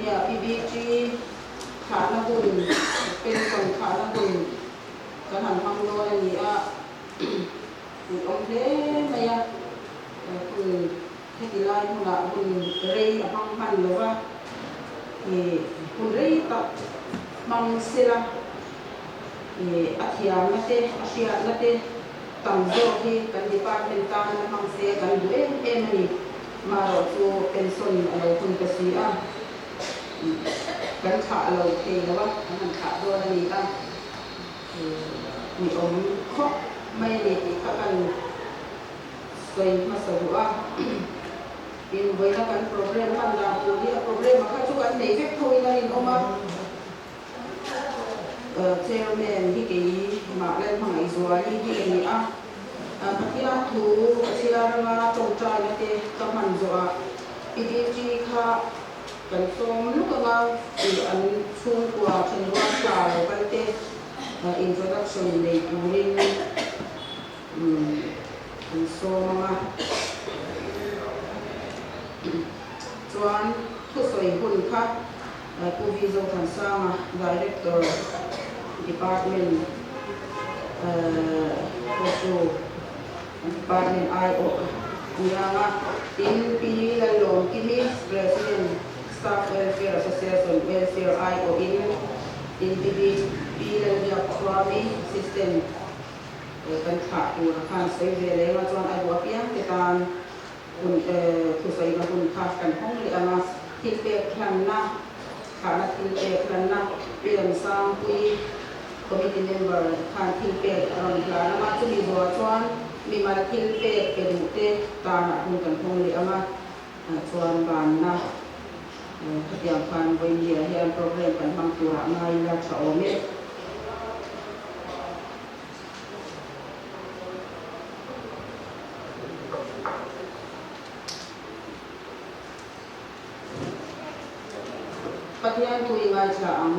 เนี่ยพี่บีจีขาหน้าบุญเป็นคนขาหน้าบุญกระหันทำโดยนี่อ่ะบุญองค์เล่ไม่ยะคุณให้ดีไล่คุณละคุณเรียพังพันหรือว่าคุณเรียตัดมังเสละอาทิตย์นั่นเองอาทิตย์นั่นเองตั้งโจทย์กันดีปาเป็นตามังเสกันด้วยนี่มาเราตัวเป็นส่วนเราคุณกษีอ่ะกันขาเราเทแล้วว่ามันขาด้วยนี่ตั้งมีองค์ครบไม่ได้ที่เขากันสวยมาสวยว่าเป็นไว้แล้วกัน problem มันดาวตัวนี้ problem มาค่ะทุกอันในเฟซคุยนั่นเองออกมาเซลเมนที่กี่มาเล่นทางไอซัวที่นี่อ่ะพัฒนาทูศิลาเรื่องตรงใจนั่นเองกำมันซัวอีดีจีค่ะกันส่งลูกเราอันช่วงกว่าฉันว่าสาวกันเตะ introduction ในตัวนี้อันส่งมาส่วนผู้สวยคุณค่ะผู้วิจารณ์สร้าง director department also department IO yang in Pilihan kini president staff welfare association welfare IO in Pilihan yang suami system kan khá tu kan xây về lấy mà chọn ai buat yang kitaคุณผู้ใส่มาคุณค่ากันห้องเรียนมาที่เป็นครั้งหน้าขาดที่เป็นครั้งหน้าเรียนสร้างคุยคอมมิชชั่นเมมเบอร์ขาดที่เป็นอารมณ์การมาจะมีบัวชวนมีมาที่เป็นดูเตตาหนักคุณกันห้องเรียนมาชวนบานนะขยันฟันวันเดียร์เฮียนโปรแกรมกันบางตัวง่ายและชาวเมฆปฏิญาณคุยงานฉาง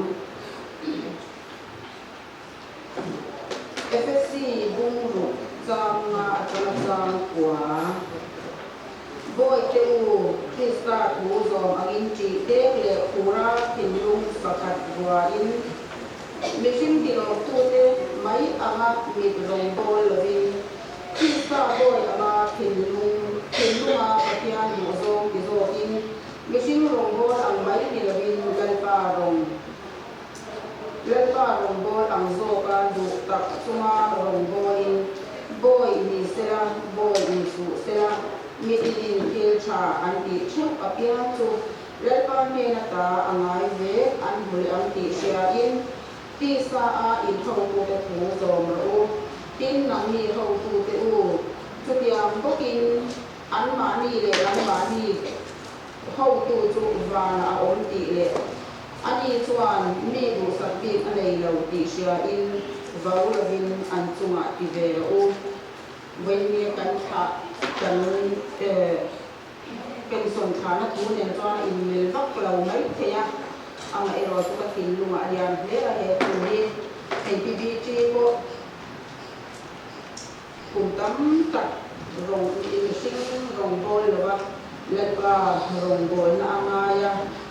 FSC บุ้งรุจางงาจางจางกว่าบ่อยเจ้าที่สตาร์ทูจอมอังจีเด็กเล็กคูราพินลุงสกัดบัวอินมิชิมที่เราตัวเด็กไม่อามามีดรงบอลวินที่สตาร์บ่อยอามาพินลุงอาปฏิญาณอยู่จอมที่จออินมิชิมรงบอลอังไม่มีลวินกันปารงบอลอังโซกันดูตักสุมารงบอลอินบอยมีเซลาบอยมีสุเซลามีดินเทลชาอันที่เชื่อกับยาจูเล่นป้าเมนตาอังไงเวอันบุรีอันที่เชียอินที่สาอินเขาตัวเตหูจอมรูตินนังมีเขาตัวเตอูทุกอย่างก็กินอันมานี่เลยอันมานี่เขาตัวจูวานาอมตีเลยอันนี้ส่วนมีดูสัตว์ปีนอะไรเราตีเชียอินวาวลวินอันจุงอาติเวอูเว้นมีกันขากันเป็นส่วนขานักทุนเนี่ยตอนอินเมลวักเราไม่เทียเอาไอ้เราตุกตินลุงอาญาเลี้ยเหตุนี้เอ็นพีบีจีก็กลุ่มตั้มตัดรงอินซิงรงบอลหรือว่าเล็กว่ารงบอลน่างาย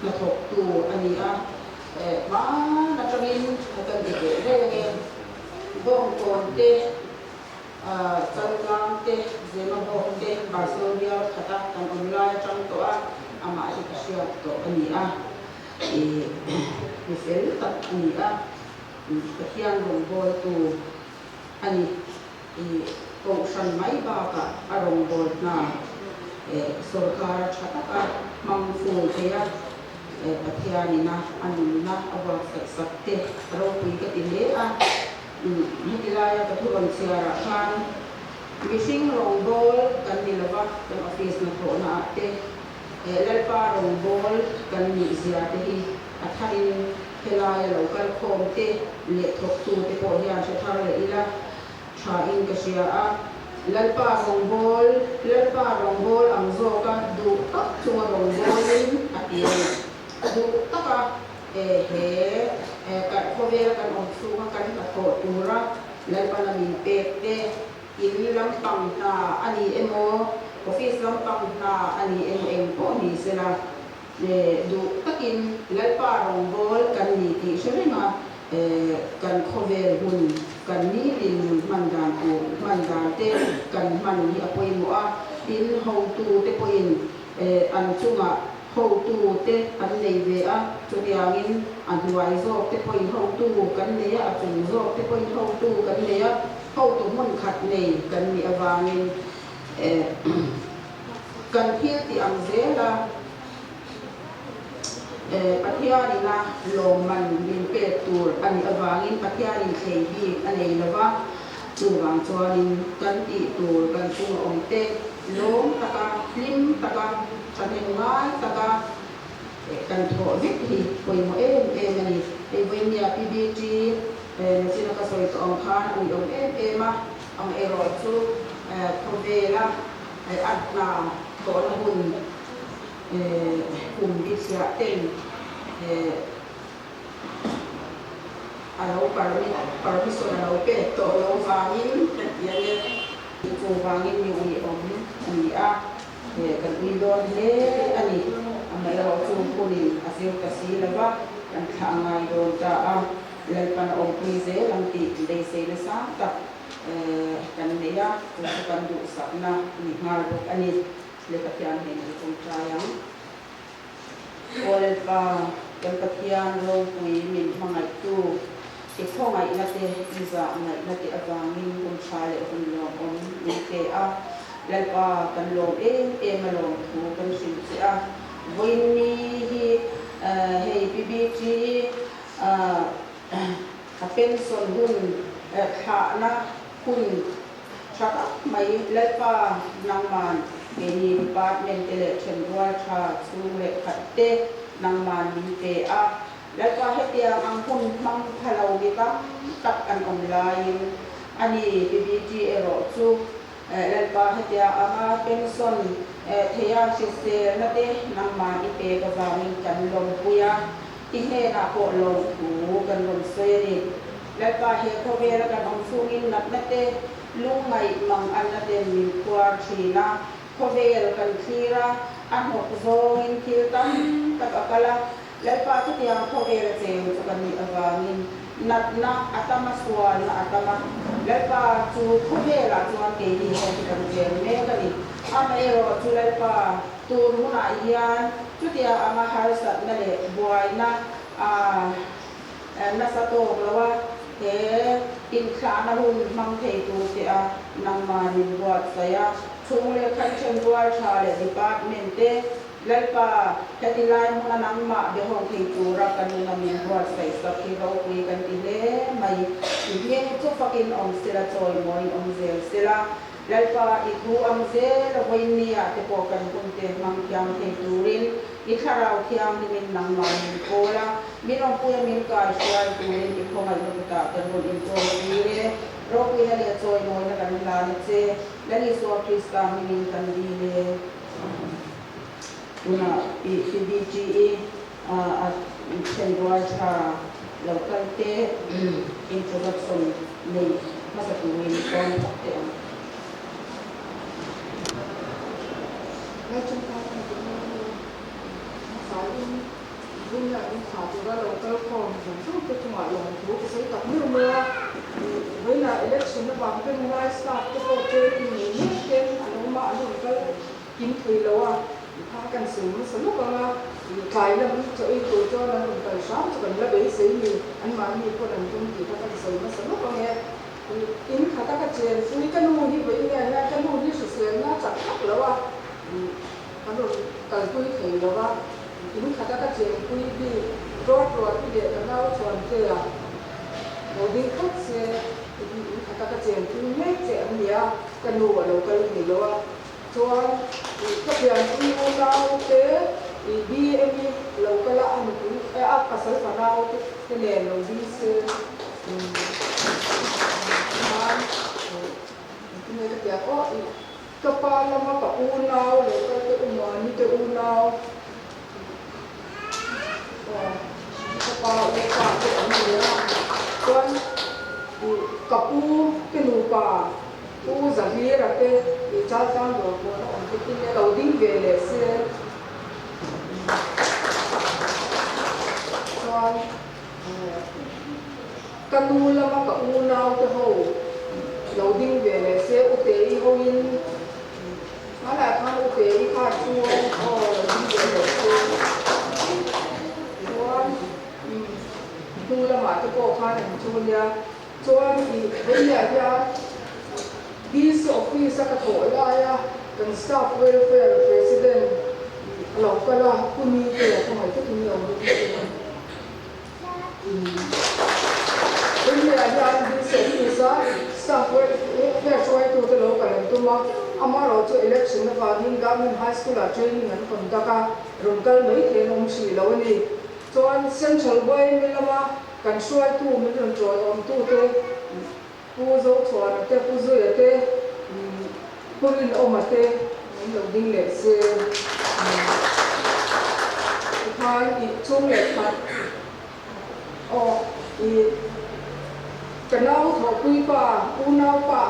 นักถกตัวอันนี้บ้านักจะมีกันเด็กเรื่องเงี้ยบ่งก่อนเตะจังหวัดเตะเซมาบ่งเตะบาโซเดียขัดกันออนไลน์จังตัวอามาที่เชื่อตัวอันนี้มีเซลตัดอันนี้ตะเคียนรงบอลตัวอันนี้กองชันไม่บากะอารมณ์บอลน่ะสุรการชัดกันมังฟูเทียปฏิญาณนะอันนี้นะเอาไว้สักเตะเราคุยกันอีกแล้วฮิตลายกับทุกคนเสียราคามิชิงรองบอลกันนี่ละวะกันออฟฟิศนักโทษนะเตะเล่นป้ารองบอลกันนี่เสียเตะอัฐินฮิตลายเรากันโคมเตะเล็กทบตัวเตะพอที่อันเชื่อทางเลยอีละชาอินก็เสียเล่นป้ารองบอลอังโซกันดูตักชัวรองบอลอัฐินดูตักกันพอเวลากันออกสู้กันกับโคตูระและปนมีเป็ดเตอินลำปังตาอันนี้เอ็มโอออฟฟิศลำปังตาอันนี้เอ็มก็มีเสนา ดูตะกินเล่ป่ารองบอลกันนี่ที่ใช่ไหมมากันโคเวลหุ่นกันนี่ดินมันดานกูมันดานเต้กันมันนี่อภัยมัวดินเฮาตูเตปอินอันจุงะเฮาตูเตอันในเวอะจุดยางินอันไวโซเตปอินเฮาตูกันเนี่ยจุงโซเตปอินเฮาตูกันเนี่ยเฮาตูมันขัดในกันมีอวางินกันเที่ยที่อังเซล่ะปัทยานี่นะลมมันบินเปิดตัวอันนี้อวางินปัทยานี่เคยบีอันนี้ละว่าตัวบางตัวนี่กันตีตัวกันตัวองเตลมตะกาลิมตะกาฉันเห็นง่ายตะกากันโถวิธีคุยมานี่ไอ้เวียพีบีจีสินักสวยตัวองคานอุ้ยองมาองรอจูโคเวล่าอัดนาก่อนหุ่นหุ่นดิเสียเต็มเราปาร์มิสเราเป็ดตัวเราวางินอย่างเงี้ยตัววางินมีอุ้ยองอันนี้กันวิโดนเล่อันนี้ไม่เราจูคนนี้อาศัยกษีแล้วว่ากันทางไงโดนจะเล่นปันองคุยเซลังตีได้เซลซ่าตับกันเนี่ยกันดูสักนะนี่งานอันนี้เล็กที่อันเห็นตรงใจยังโอเลปากันที่อันเราคุยมีห้องไหนตู้ที่ห้องไหนนั่นเองที่จะไหนนั่นเองอาจารย์มีคนชายคนลงคนมีเกะแล้วก็กันลงมาลงถูกันสิ่งที่วันนี้ให้บีบีจีเป็นส่วนหุ่นขาหน้าหุ่นชักไม่แล้วก็นางมันเป็นดีพาร์ตเมนต์เล็กเช่นว่าชาสูงเล็กขัดเตะนางมันมีเตะแล้วก็ให้เตียงอังหุ่นมังพะเราดีตั้งตัดกันออนไลน์อันนี้บีบีจีรอจูแล้วก็ให้เตียงอาเป็นส่วนเทียชิสเตอร์นั่นเองนางมันมีเตะก็จะมีกันลงปุยที่เฮน่าโคลงหูกันลงเสรีแล้วก็เฮเขาเวลกันองฟูกินนัดนั่นเองลุงไม่มังอันนั่นเองมีควาชีนะเขาเวลกันคีระอันหกโซอินคิลตันตักกะละแล้วก็ทุกอย่างเขาเวลเจมจะกันมีอวางินนัดนะอัตมาสวรรค์อัตมาแล้วก็จูเขาเวลจูอันเกลีเขาที่กันเจมเมกันนี่ไม่รอจูแล้วก็ตูรุนายยันทุกอย่างมาหาสัตว์นั่นแหละบวยนะนัสโตกแล้วว่าอินคลานาหุ่นมังเทตูเสียนางมานิบวชเสียช่วงเล็กขันเชิงวัวชาเลดิพาร์ตเมนต์แล้วก็แค่ที่ไล่มุนนางมาเดี๋ยวห้องเทตูรักกันมุนนิบวชเสียสักที่เราคุยกันทีเล่ไม่อีกเรื่องทุกฝักอินองเสียจอยมอยองเซลเสียแล้วก็อีกหัวองเซลวันนี้จะพอกันคนเตะมังยังเทตูรินอีกคราวที่ยังมีนางมานิโคละมีน้องปุยมีกายช่วยตูรินอีกคนอายุตากันบนอินโทรดีเลยเราคุยอะไรจอยมอยกันลาเนเซและนี่ส่วนคริสต์มีกันดีเลยuna PBGEเช่นว่าชาเราคันเตะintroduction ในภาษาตุนิก่อนเตะและจนกระทั่งสายรุ่นใหญ่รุ่นขาวตัวเราเติมความผมชอบตัวจังหวะลงทุกใช้กับเมื่อเวลา election บางเป็นรายสตาร์ทตัวเจอที่นี่เก่งอันนั้นมาอันนี้ก็กินคุยแล้วว่าพากันสูงสนุกมากขายแล้วมันจะไอ้ตัวเจ้านั้นมันไปซ้ำจะเป็นระเบิดสีมีอันมามีคนนั้นตรงที่พากันสูงสนุกมากอินขาตากระเจียนซึ่งกันนู่นที่ไปเนี่ยกันนู่นที่สุดเสียน่าจับทักแล้วว่ากันนู่นกันคุยถึงแล้วว่าอินขาตากระเจียนคุยที่รอดที่เดียวกันเราชวนเจอเราดิ้งคัดเสียอินขาตากระเจียนคุยไม่เจ๋งเดียวกันนู่นเรากันเห็นแล้วว่าชวนก็เปลี่ยนคุยเราเจอบีเอ็มเราก็ละอันนี้ภาษาฝรั่งที่เรียนเราดีเสียนี่ก็เดี๋ยวก็กระเป๋าเรามากับอูนาวเลยก็จะอุ้มนี่จะอูนาวกระเป๋าเล็กกว่าที่อันนี้ส่วนกับอูเป็นอูป่าอูจะเรียกอะไรจ้าจ้าหลวงพ่ออันที่เราดิ้งเวลเสีย khan kanu lama ka unau te ho loading về le se u te I ho in ala khan u te I kha chu o loading về le se chuan tu lama te ko khan an chu ya chuan I hei ya this office ka tho la ya kan staff welfare president lo ka la kuni te ya ko te kuni o when we are young, this is staff welfare try to the local and to ma amaro to election na in government high school training and conduct local mai the nom si lo ni chuan central way milama kan try to min ron try on to te pu zo chuan te pu zo ya te purin o ma te lo ding le se khan I chung le khat o I kanau tho pui pa unau pa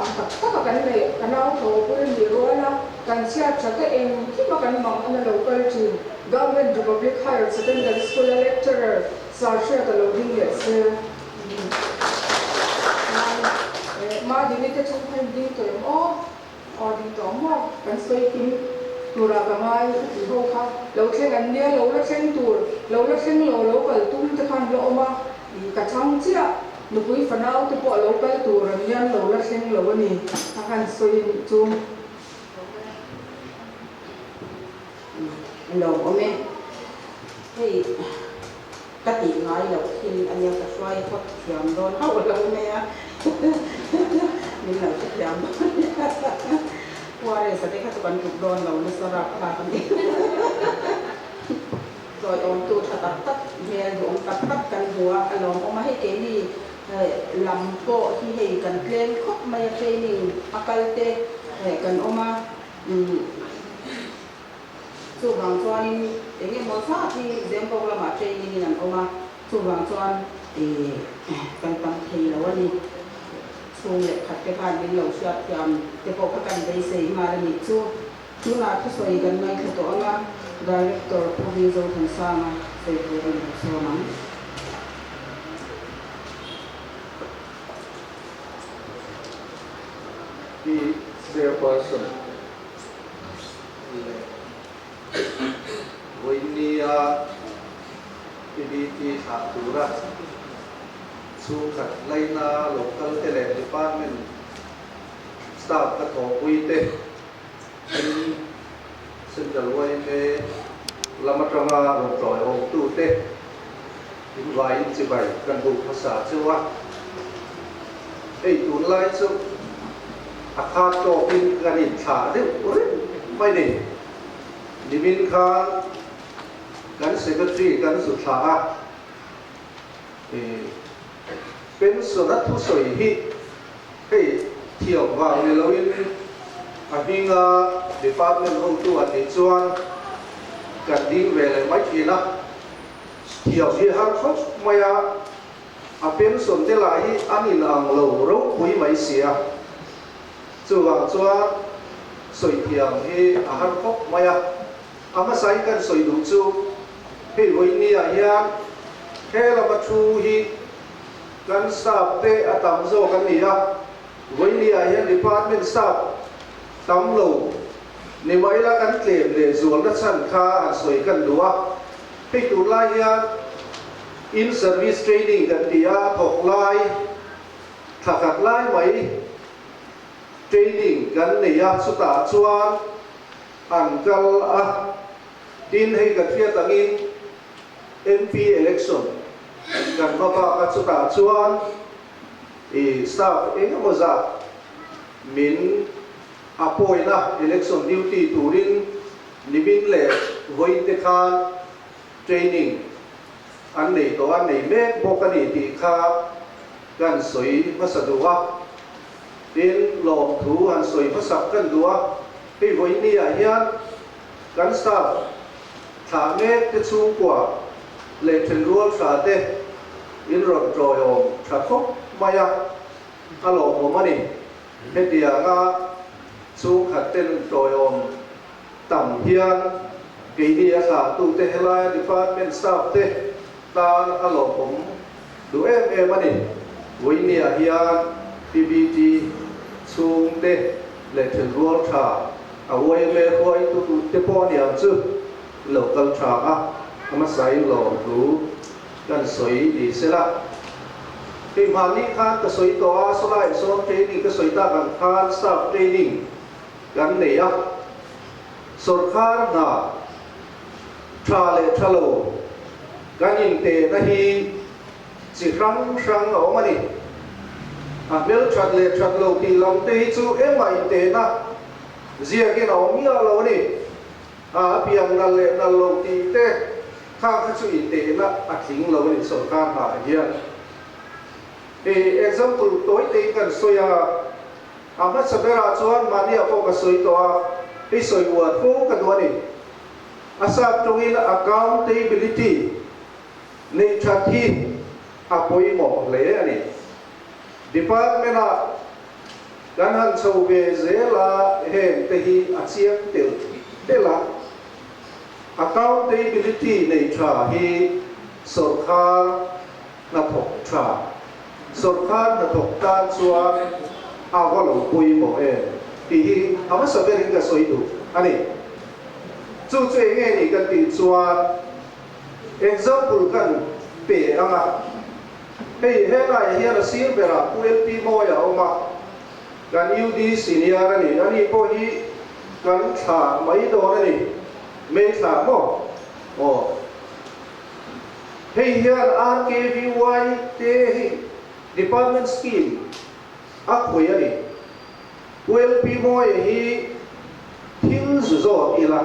tak kan le kanau tho pui ni rola kan sia chata em ki ma kan mang ana local team government public higher secondary school lecturer sa share the loading le se ma dini te chung phan ding to o ding to mo kan soi kim tura ka mai ho kha lo thleng an nia lo la thleng tur lo la thleng lo local tum te khan lo ma ka chang chia nupui fanau te po local tur an yan lo la thleng lo ani akan soi ni chum lo ome hei kati ngai lo hin anya ka swai khot thiam don hau lo me a min lo thiam qua đây sẽ thấy các bạn chụp đòn đầu nó sẽ ra ba phần rồi ông tu thật tắt về dụng tắt cần hùa anh ông mà hay cái gì làm bộ thì hay cần lên khóc mà training akal te cần ông mà chụp bằng chuan cái gì một phát thì đem câu là mà training làm ông mà chụp bằng chuan thì cần tăng thì là gì chung le khat te khan bin lo shat yam te po ka kan dei sei ma ni chu na thu soi gan mai thu to anga director proviso than sama sei ko ron so man the chairperson Winia PDT Atura su khat laina local talent department staff ka tho puite in central way me lamatranga ro troi o tu te in vai in chi bai kan bu phasa chuwa ei tu lai chu akha to pin kan in tha de ore mai ne nimin khan kan secretary kan su tha a pension at thu soi hi hei thiau wang le loin a hinga department home tu ati chuan kan ding ve le mai thina thiau hi har khop maya a pension te la hi anin ang lo ro pui mai sia chuwang chuan soi thiam hi a har khop maya ama sai kan soi du chu hei voini a hian hela ma thu hi kan staff te atam zo kan nia voini a hian department staff tam lo ni mai la kan tlem le zual na chan kha an soi kan duwa hei tu lai hian in service training kan tia thok lai thakat lai mai training kan nia chuta chuan an kal a tin hei kan fiat angin MP election kan mapa ka chuta chuan staff engemaw za min appoint na election duty turin nimin le voite khan training an nei to an nei mek bokani ti kha kan soi masaduwa tin lom thu an soi masak kan duwa hei voini a hian kan staff tha mek te chung kwa le then rual sa te in ron troyo tha khop maya alo mo mani hetia nga chu khaten troyo tam hian ke ni asa tu te helai department staff te tan alo pom du em ani voinia hian PBT chung te le thil rual tha awai me khoi tu te po niam chu local tha a ama sai lo du kan soi di sela ti mani khan ka soi to a so lai so training ka soi ta kan khan staff training kan nei a sarkar na thale thalo kan in te na hi chi rang rang o mani a bel chat le chat lo ti lam te chu emai te na zia ke na mi a lo ni a piang na le na lo ti te kha ka chu i te na a thing lo ni sarkar na hian example toy te kan soya ama sabera chuan mani a ko ka soi to a ei soi word ko ka do ni asap tungin accountability nei chathi apoi mo le ani department a kan han chho ve zela hen te hi achiang te la accountability nei tha hi sarkar na thok tha sarkar na thok ta chuan awalo pui mo ti hi ama saberin ka soi du ani chu nge ni kan ti chuan example kan pe anga hei he lai hian a sir bera ULP mo ya oma kan UD senior ani po hi kan tha mai do ani me tha mo o hei hian RKVY te hi department scheme a khoi ani ULP mo hi thil zo ila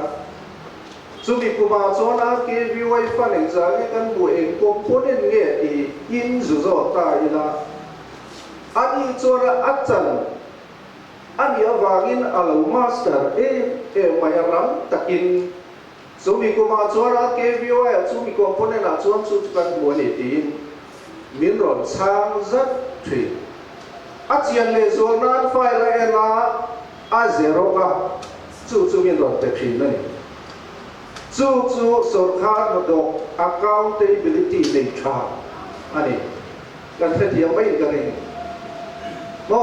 Sumi kuma chona KVY funding zali kan bu en component nge ti in zuzo ta ila ani chora achan ani awangin alo master mayaram takin sumi kuma chona KVY sumi component a chuan chu kan bu ni tin min ron chang zat thri achian le zona file ela a zero ka chu min ron te thrin ni chu sarkar na do accountability nei tha ani kan the thiam mai kan ni mo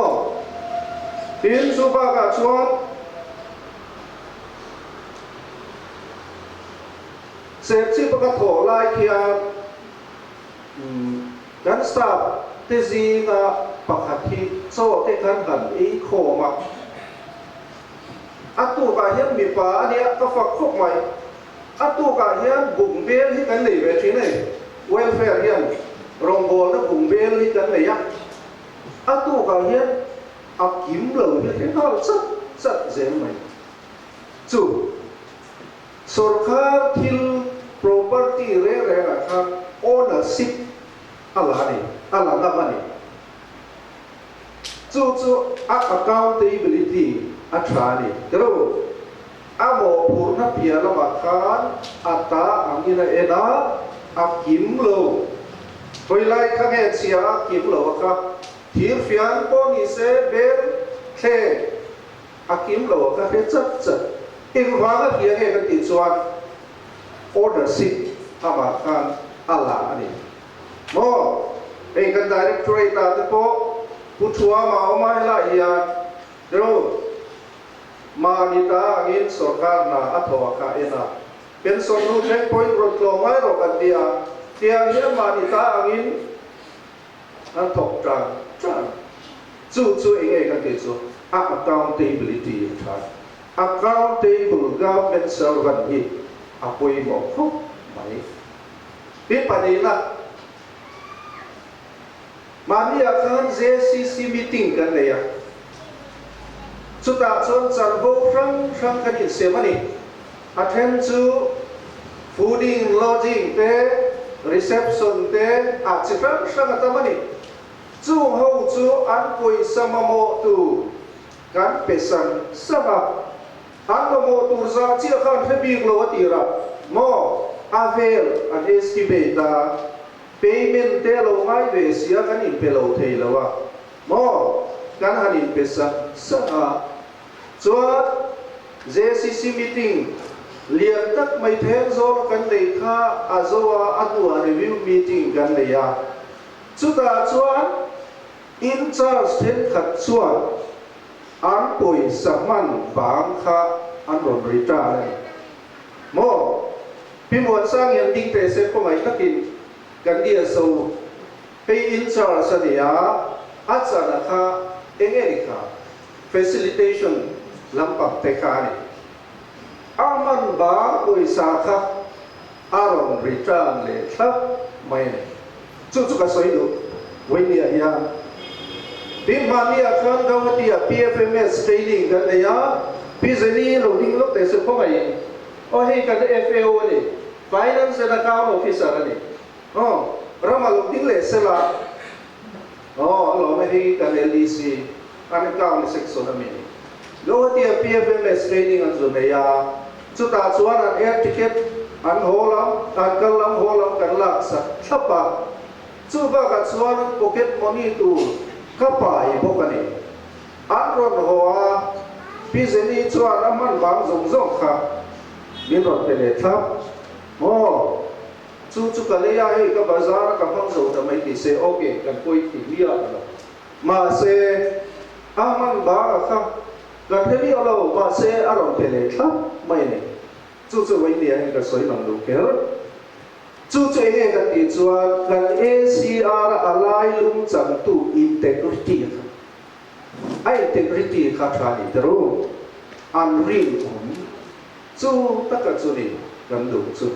tin su ba ka chuan sep chi ba ka tho lai khia kan staff te zinga pakhathi so te kan han ei kho ma atu ka hian mi pa ani ka fak khok mai atu ka hian bung bel hi kan nei ve thi nei welfare hian rongbol na bung bel hi kan nei ya atu ka hian a kim lo hi ke hal chat zen mai chu sarkar thil property re la kha ownership ala na mani chu accountability a thani kero amo purna pia lama khan ata angina ena akim lo toilai khange chia akim lo ka thir fian poni se ber the akim lo ka he chat in wanga pia he ka ti chuan ownership ama khan ala ani mo ei kan directorate ta te po puthua ma oma la ya ro manita angin sarkar na athawa ka ena pension nu checkpoint rot lo mai ro kan dia tiang hian manita angin an thok tran chu enge kan ti chu accountability tha accountable government servant hi apoi mo khop mai pi panila mania khan JCC meeting kan leya Suta chon chan bo rang kan in semani attend to fooding lodging te reception te a chifang sang atamani chu ho chu an poi samamo tu kan pesan sama an mo tu za chi khan hebi lo atira mo avel an estimate da payment te lo ngai ve sia kan in pelo theilawa mo kan hanin pesa sa chuan JCC meeting liền tất mấy thế rồi cần để kha à rồi annual review meeting gần đây à chúng ta chuan in charge thêm khát chuan an bồi saman bang kha an rồi rita này mo pi muan sang yang ding te se ko ngai takin gần dia so pe in charge sa dia achana kha engeri kha facilitation lampak te kha ni aman ba bồi sa kha aron rita le thap mai ne chu ka soi du wei ni ya bin mania khan gawatia PFMS training kan ya pizeni loading lo te se ko ngai o hei kan FAO ni finance and account officer ni rama loading le sela lo me hei kan LDC an account section ami gawatia PFMS training an zo ne ya chu ta chuan an air ticket an holam an kalam holam kan lak sa thapa chu ba ka chuan pocket money tu kapai bokani anron hoa pizeni chuan aman bang zong zong kha min ron pele thap mo chu ka le ya hi ka bazar ka phang zo ta mai ti se okay kan koi ti lia la ma se aman ba kha kan theli alo ma se aron pele thap mai ne chu wei ni ai ka soi nang lu kel chu he kan ti chuan kan ACR alai lum chang tu integrity ai integrity kha thani tero unreal chu taka chu ni kan du chu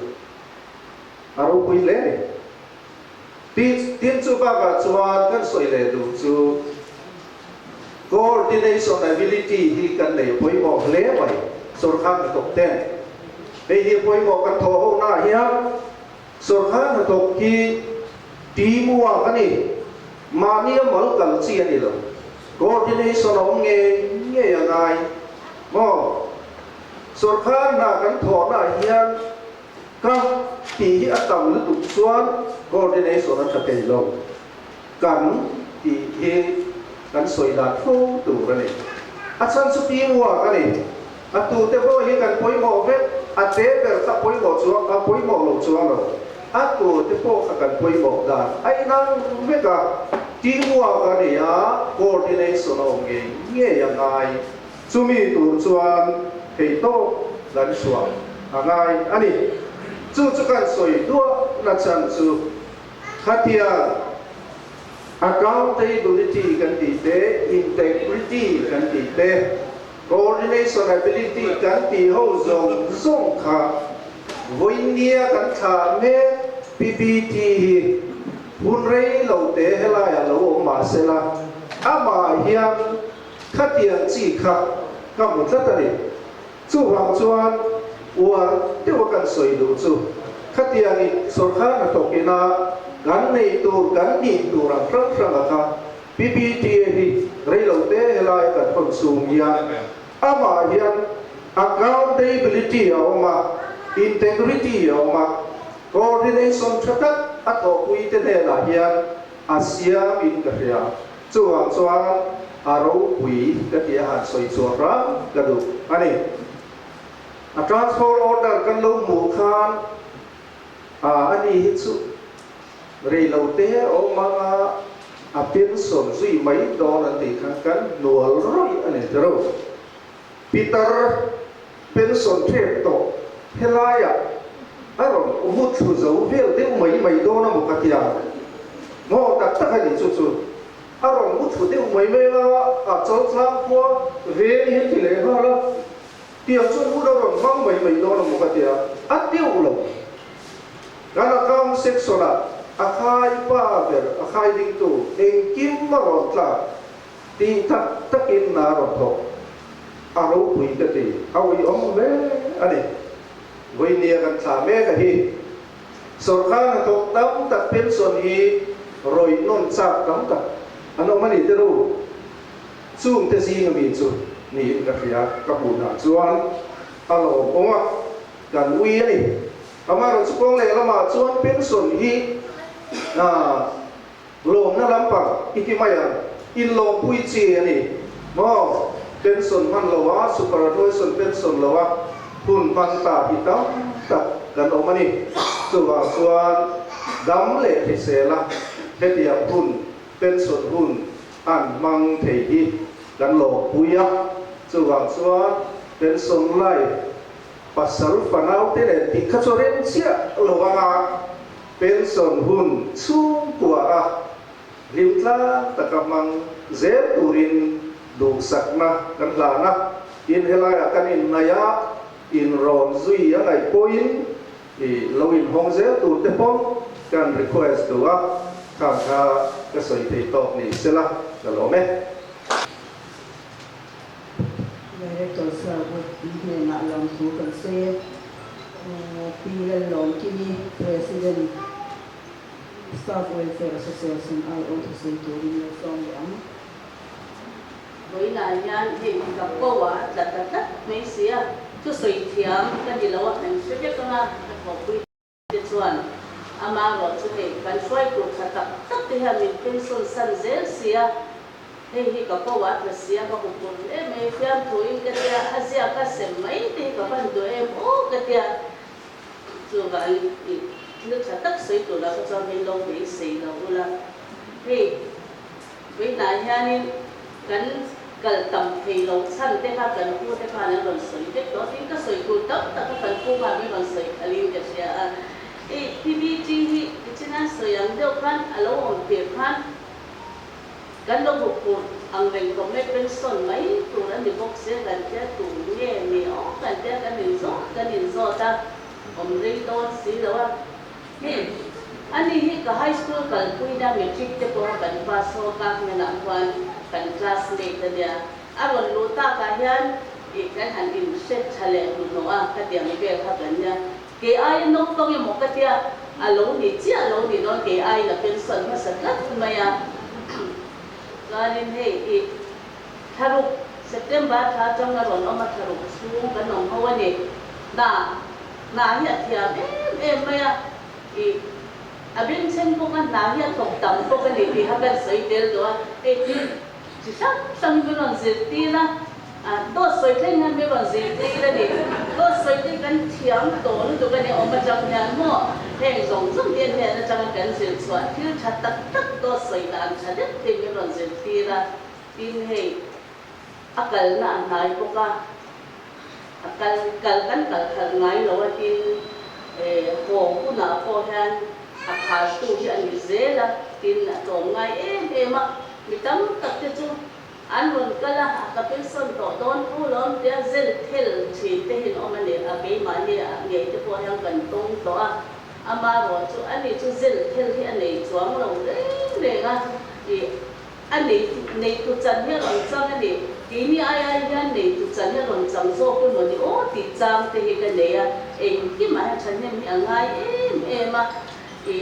aro pui le tin chu ba ka chuan kan soi le du chu coordination ability hi kan nei poi mo le mai sor khan tok ten be hi poi mo kan tho ho na hiam Sorhan hatok ki timua kani mania malkal chi ani lo coordination ong nge yangai mo Sorhan na kan tho na hian ka ti atam lu tu chuan coordination na thakei lo kan ti he kan soi da tho tu kani achan su timua kani atu te bo hi kan poi mo ve ate ber ka poi mo chuan ka poi mo lo chuan lo aku te po akan poi mo da ai nang mega timua ga ni ya coordination ong nge yang ai chumi tu chuan hei to dan suam angai ani chu kan soi do na chan chu khatia accountability kan ti te integrity kan ti te coordination ability kan ti ho zong kha voinia kan tha me PPT hunrei lo te hela ya lo ma sela ama hiam khatia chi kha ka mu tatari chu wang chuan wa te wa kan soi lu chu khatia ni sorkha na to kina gan nei tu gan ni tu ra frang kha PPT hi rei lo te hela ya kan phang sum ya ama hiam accountability ma integrity ma coordination thatak ato pui te ne la hian asia in ka ria chuang aro pui ka tia han soi chuara ka du ani a transport order kan lo mu khan ani hi chu rei lo te o ma a pin son zui mai do na ti khan kan nual roi ani tero Peter penson thep to helaya aron umut chu zo vel de mai do na mu katia mo tak tak ni chu aron mu chu de mai la a chol chang ko ve hi ti le ha la ti a chu mu do ron mang mai do na mu katia atiu lo kana kam seksona akai pa ver akai ding tu eng kim ma ron tla ti tak takin na ron tho aro pui ka ti awi om ve ani với nia kan thả mẹ cái hi sorkhan to tam tak pension hi rồi non chak tam tak ano mani te ro chung te si ngami chu ni ka ria ka bu na chuan alo oma kan ui ani amaro chu kong le lama chuan pension hi lo na lampa ikimaya in lo pui chi ani mo pension man lo wa superannuation pension lo wa hun pan ta hi tam tak kan omani chuwa chuan dam le thi sela hetia hun pension hun an mang thei hi kan lo puya chuwa chuan pension lai pasal panau te le ti khachoren sia lo anga pension hun chung kwa a limtla takamang zer turin du sakna kan lana in helaya kan in naya in ron zui yang ai poin i loin hong zer tu te pom kan request tu a ka ka soi te top ni sela kalome Director sir ne na long su kan se pila long kini president Staff Welfare Association ai auto se to ni song yang với là nhân thì gặp cô ạ đặt mấy xía chú sấy thiam cái gì lâu anh sẽ biết con à có quy định chuẩn ama rồi chú thì cần xoay cuộc thật tất thì hàng mình kinh xuân săn dễ xía thì gặp cô ạ là xía có một cuốn em mấy phiên thôi cái tia Asia cái xem mấy thì có phần tụi em cái tia chú vậy nước thật tất sấy tụi là cho mình lâu bị xì đâu là thì với là nhân cần cần tầm thì lâu săn thế ha cần phu thế ha nên còn sấy thế đó thì cái sấy cùi tóc ta cái phần phu mà mới còn sấy alin cái gì à PVG thì trên anh sấy ang đâu kan alo ông tiệp kan cần đâu một cuốn ang mình có mấy bên son mấy tụ đã được bốc xếp gần thế tụ nghe mèo gần thế cái nhìn gió ta ông đi đâu xí đâu à anh đi cái high school cần pui đã metric thế có cần pass ho các nhà làm quan kan classmate dia aron luta kahian ikan han in set chale no a ka dia mi be kha ganya ke ai no tong mo ka tia alo ni chi alo ni no ke ai na pension ma sakat maya galin he tharu September tha chong na ron ma tharu sung kan nong hawani na hi athia em maya abin chen ko kan na hi thok tam ko kan ni ha kan sei tel do chỉ sang bên còn gì tí na đôi sợi thế ngăn bên còn gì tí là đi đôi sợi tí cái thiam tổ nó tụi cái này ông bà chồng nhà mua hàng giống giống tiền này nó chẳng cần gì xoắn thiếu chặt tất đôi sợi đàn chặt hết thì bên còn gì tí là tin hay akal na anh nói cô ca akal kal ngay lâu tin hồ cũng là hồ han akal tu thì anh dễ là tin tổ ngay em mà mitam tak te chu an lon kala ka pension to don pu lom te zel thel chi te hin omani a be ma ni a nge te po yang kan tong to a ama ro chu ani chu zel thel hi ani chuang lo le nga i ani nei tu chan he long chang ani ti ni ai hian nei tu chan he long chang zo ko mo ni o ti chang te hi ka nei a eng ki ma chan he mi angai em a i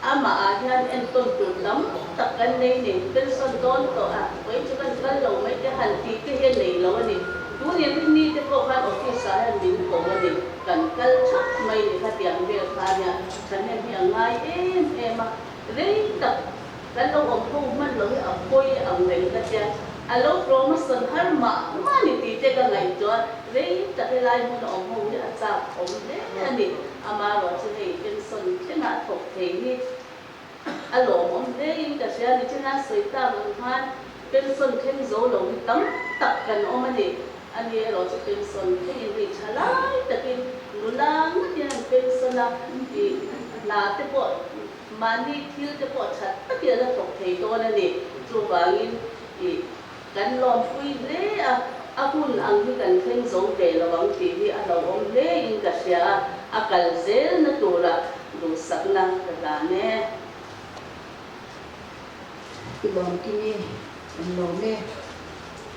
ama ahian en ton tu lam takkan nei ni pension don to với chu kan lo mai te han ti te he nei lo ni tu ni te ko kan office a han min ko ni kan kal chak mai ni kha tiang be kha nya chan he mi angai em rei tak kan lo om ko man lo a koi ang nei ka tia alo promotion har ma ni ti te ka ngai to rei tak lai mo om ho ni a cha om ne ani ama ro chu nei pension te na thok the ni alo om dei ka sia ni china soi ta mon han pension khen zo lo ni tam tak kan om ani ani ro chu pension khen ri chalai takin nulang ti an pension na ti na te po mani thil te po chat ta ti la tok thei to na ni chu wangin i kan lom pui le a hun ang hi kan khen zo ve lawang ti hi alo om le in ka sia akal zel na tura du sakna ka ne ibang kini lo ne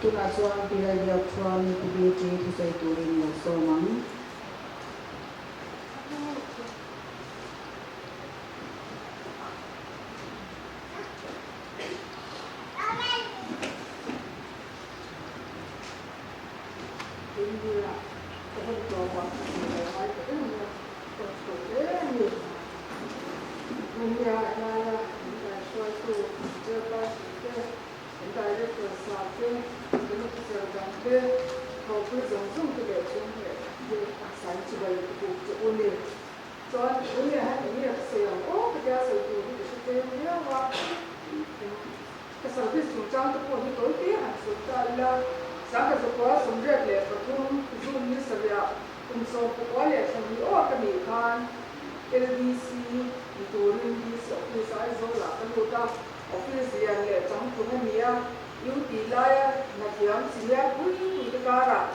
tu na chuan pila ya chuan PBG thu sai turin lo so mang Thank you. chung hệ về sáng chỉ bày của chỗ ôn liền cho ôn liền hay những việc sử dụng ô cái gia sử dụng cái sự tiền nhớว่าcái sản phẩm sử dụng trong cái tối kia hàng sử dụng là sáng cái số quá sum rất lệ và cũng dùng như sử dụng cũng số quá lệ sử dụng ô cái này kan LDC itu ringi seperti saya zola kalau office yang le trong chúng mình yêu tỷ lệ là kiếm xíu quý quý cái ra là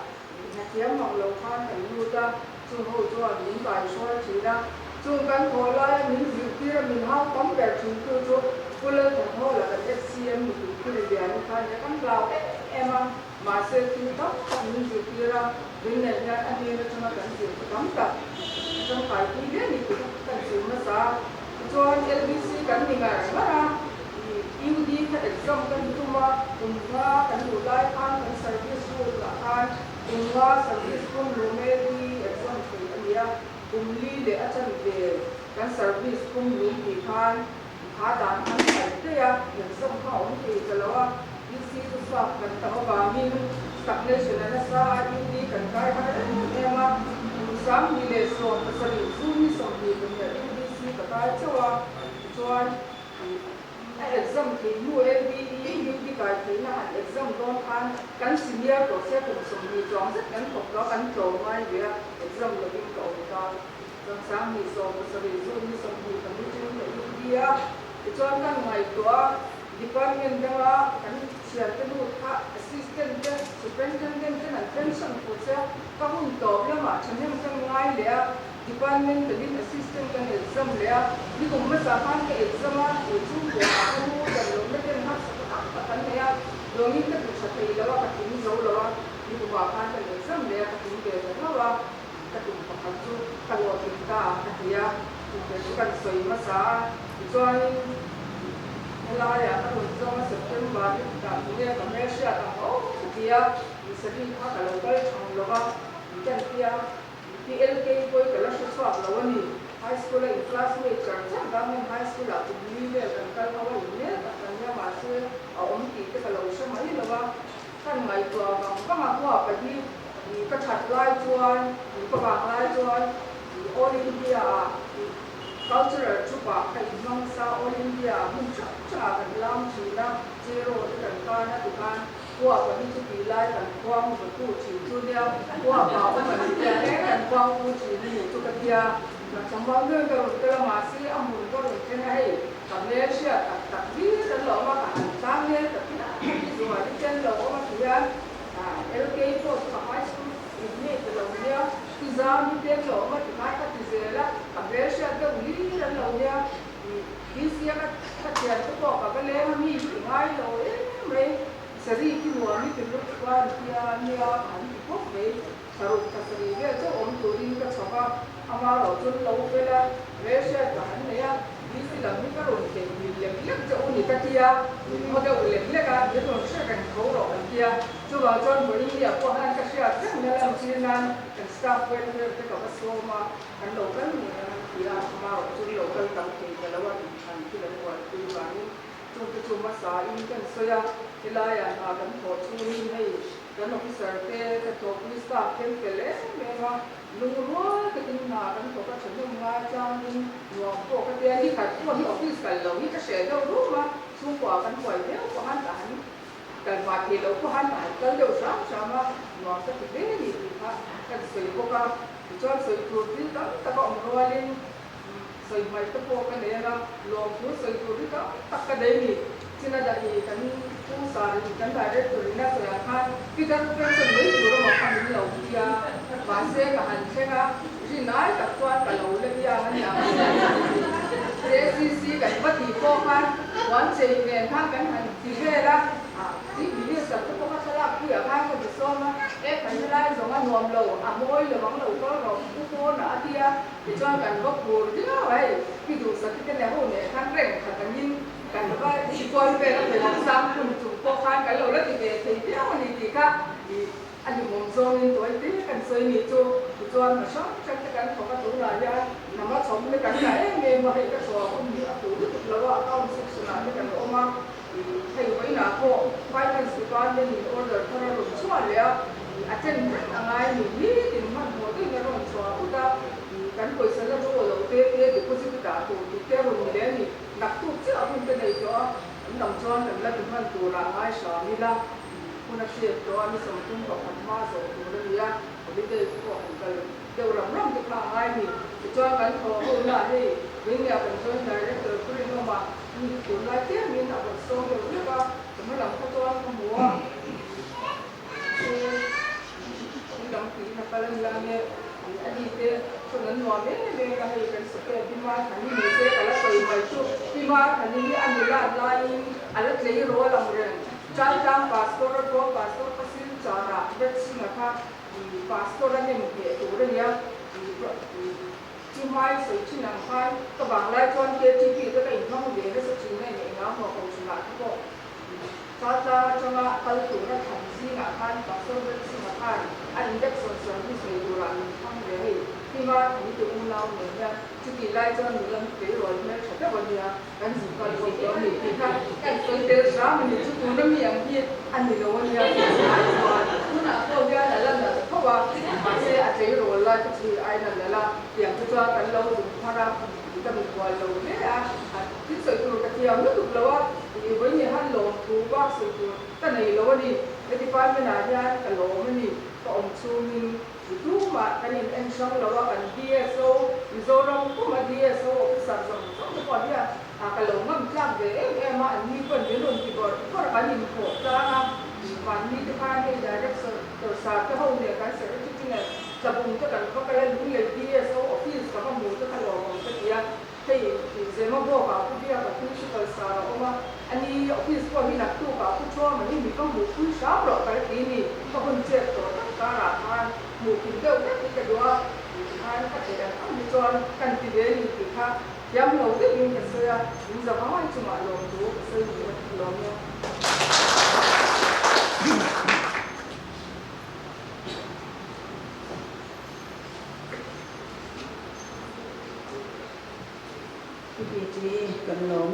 kiếm mong lâu phan thành lưu ta chung hồ cho những bài số chỉ ra chung căn hộ lại mình dự kia mình học tóm về chung cư cho cô lên thành hồ là cái SCM mình cứ để điện phan cái căn lao em mà sẽ tin tóc mình dự kia ra bên này nha anh em cho nó cần dự tóm cả trong phải quý đấy thì cũng cần dự nó sao cho LBC cần mình là ra UD kan exam kan cuma umma kan mulai kan service rule kan umma service pun lumedi exam dia umli le acan be kan service pun lumedi kan dan kan dia exam kau ni kalau isi tu sah kan tahu kami stagnation ada sah UD kan kai kan emang exam ni le so pasal zoom so ni kan UDC kata cuan exam thì mua LBE những cái bài thì là exam con ăn cắn senior của sẽ cùng sống đi chọn rất cắn phục đó cắn trầu ngay về exam là cái cầu cao trong sáng thì so với sự dùng như sống đi cần đi chung là India thì cho các ngày của department đó cắn chia cái nút khác assistant cái superintendent cái là pension của sẽ các hun tổ là mà chẳng những cái ngay để department the assistant kan exam le ni ko ma sa kan ke exam a chu ko a mu da lo me den ha sa kan ne ya lo ni ka sa te la wa ka ni zo lo wa ni ko ba kan ke exam le ka ni ke da wa ka tu pa ka chu ka lo ti ka ka ya ku ke kan soi ma sa cho ni la ya ka lo zo ma September ka ni ka me sha ka ho ti ya ni sa ni ka ka lo ka chang lo wa ni kan ti ya PLK कोई कलश स्वाप लवनी high school in classmate चर्चा गांव high school आप नीले कंकल हवा इन्हें कंकन्या मासे और उनकी के कलश में लगा kan ngai tua bang bang aku apa di kecat lai cuan pebang lai cuan Olympia cultural cuba kai mangsa Olympia muncul kan lam China zero kan kana tukan qua và đi chụp lại cảnh quang và cụ chỉ cho đeo qua bảo và đi cái cảnh quang cụ chỉ đi cho cái kia và trong bao nhiêu cái là mà sĩ âm hồn có được thế này cảm thấy sẽ tập đi đến lỗ mà cả sáng lên tập rồi mà đi trên lỗ mà thì LK của high school ini cái lỗ kia thì ra đi trên lỗ mà thì mai các thì dễ là cảm thấy sẽ cái đi đến lỗ kia thì sẽ các tiền cái bỏ cả cái lẽ mà mi thì ngay lỗ ấy seri ki muami ki lukwa kia nia ani ko be saru ka seri ve cho om turin ka chaba amaro chun lo vela resha ka ne ya bisi la mi ka ron ke mi le cho ni ka kia mo de le le ka de ron sha kan ko ro kia cho ba chon bo ni ya ko han ka sha cha ne la chi nan kan staff welfare te ka so ma kan lo kan ni ya amaro chun lo kan tam ke ka la wa kan ki la wa tu ba ni chung mà sa in kan soya hilaya na kan tho chu ni hei kan officer te ka to police staff ken kele me ma lungro ka tin na kan to ka chhu ma chang ni no ko ka te ni khat ko ni office kan lo ni ka she do ru ma chu kwa kan koi de ko han ta han kan ma ke lo ko han ta kan do sa ma no ka te ni ka kan soi ko ka cho soi tu tin ta ko mo walin soi mai ta po ka ne na lo ku soi tu ri ka tak ka dei ni sina da ni kan tu sa ni kan da re tu na so ya khan ki da ku kan soi ni tu ro ma khan ni lo ya ba se ka han se ka ri nai ta kwa ka lo le ya han ya re si ka ba ti po khan wan se ne khan kan han ti ve la ti ni sa ta ko ka sala ku ya khan ko so ma e kan lai zo ma nom lo a moi lo bang lo ko ro ku ko na tia thì cho cần bốc bùn chứ vậy khi đủ sạch cái lẽ hồn này khăn rèn khăn cái nhìn cần nó chỉ coi về nó phải làm sao cùng chúng có khăn cái lỗ đó thì về thì tiếc mà thì khác thì anh dùng mồm zone nên tuổi tí cần sơi nhị cho anh mà sót trong cái cần có cái tủ là ra nằm ở sống cái cần này nghe mà hay cái sò cũng như tủ rất là lo tao sẽ sửa lại cái cần ôm mà thầy với là cô phải cần sự quan nên order cho nó đúng số liệu à trên anh ai mình biết đã tụ thì cái rừng đấy thì đặc tụ chứ ở bên cái này cho nằm cho nên là chúng mình tụ là ai sợ đi làคุณนักเรียนตัวนี้สมทุนกับพันมาสองตัวนี้อ่ะวันนี้ได้พวกกันเดี๋ยวเราเริ่มจากอะไรนี่จะกันพอคนละที่วิ่งเนี่ยเป็นส่วนใหญ่ได้เกิดขึ้นมามีคนละเที่ยมีหนักเป็นโซ่เดี๋ยวนี้ก็จะไม่หลังเขาตัวขมัวที่หลังปีนักการเมืองเนี่ยอดีตเนี่ยคนนั้นนอนเนี่ยเนี่ยก็ให้เป็นสเปรย์ที่มาทันนี้มีเสียกันแล้วไปไปช่วยที่มาทันนี้อันนี้ละลายอะไรจะยิ่งรู้ลำเรียนJam pastor atau pastor pasir cara bersih macam pastor ni mungkin tu dia cuma sesuatu yang kan kebangai tuan KTP itu kan income dia sesuatu ni yang mau kau surat tu. Kata cuma kalau tu nak tansi macam pastor bersih macam ada sosial ni sejuran income dia. Cuma ini tu ulang dia cuci lai tuan ulang perlu ni cakap dia kan suka dia ni kita kan terus ramai ni tu pun ni yang dia andi lawan dia tu nak kau dia dalam dah kau masih ada role lah tu aina dalam yang tu kan lawan para kita buat lawan ni kita sesuatu ketiak ni tu lawan ini banyak hal lawan tu buat sesuatu kan ni lawan ni jadi department aja kalau ni kau ni itu mak kan yang insang lawan DSO Zorom tu mak DSO officer Zorom tu dia kalau ngam cak deh mak ni pun dia non kibor kau kan ni kau cara ni tu kan dia direct tersatu hau dia kan seperti ni sabun tu kan kau kalau ni DSO office kau mau tu kalau mau tu dia hey zema bawa aku dia aku tu tersara oma ani office kau ni nak tu aku cuma ni kau mau tu siapa lo kalau ini kau pun cek tu cara kan mungkin tu kita dua kan kita kan jual kan tidak ni kita yang mau tu ini saya ini zaman cuma long tu saya longnya jadi kalau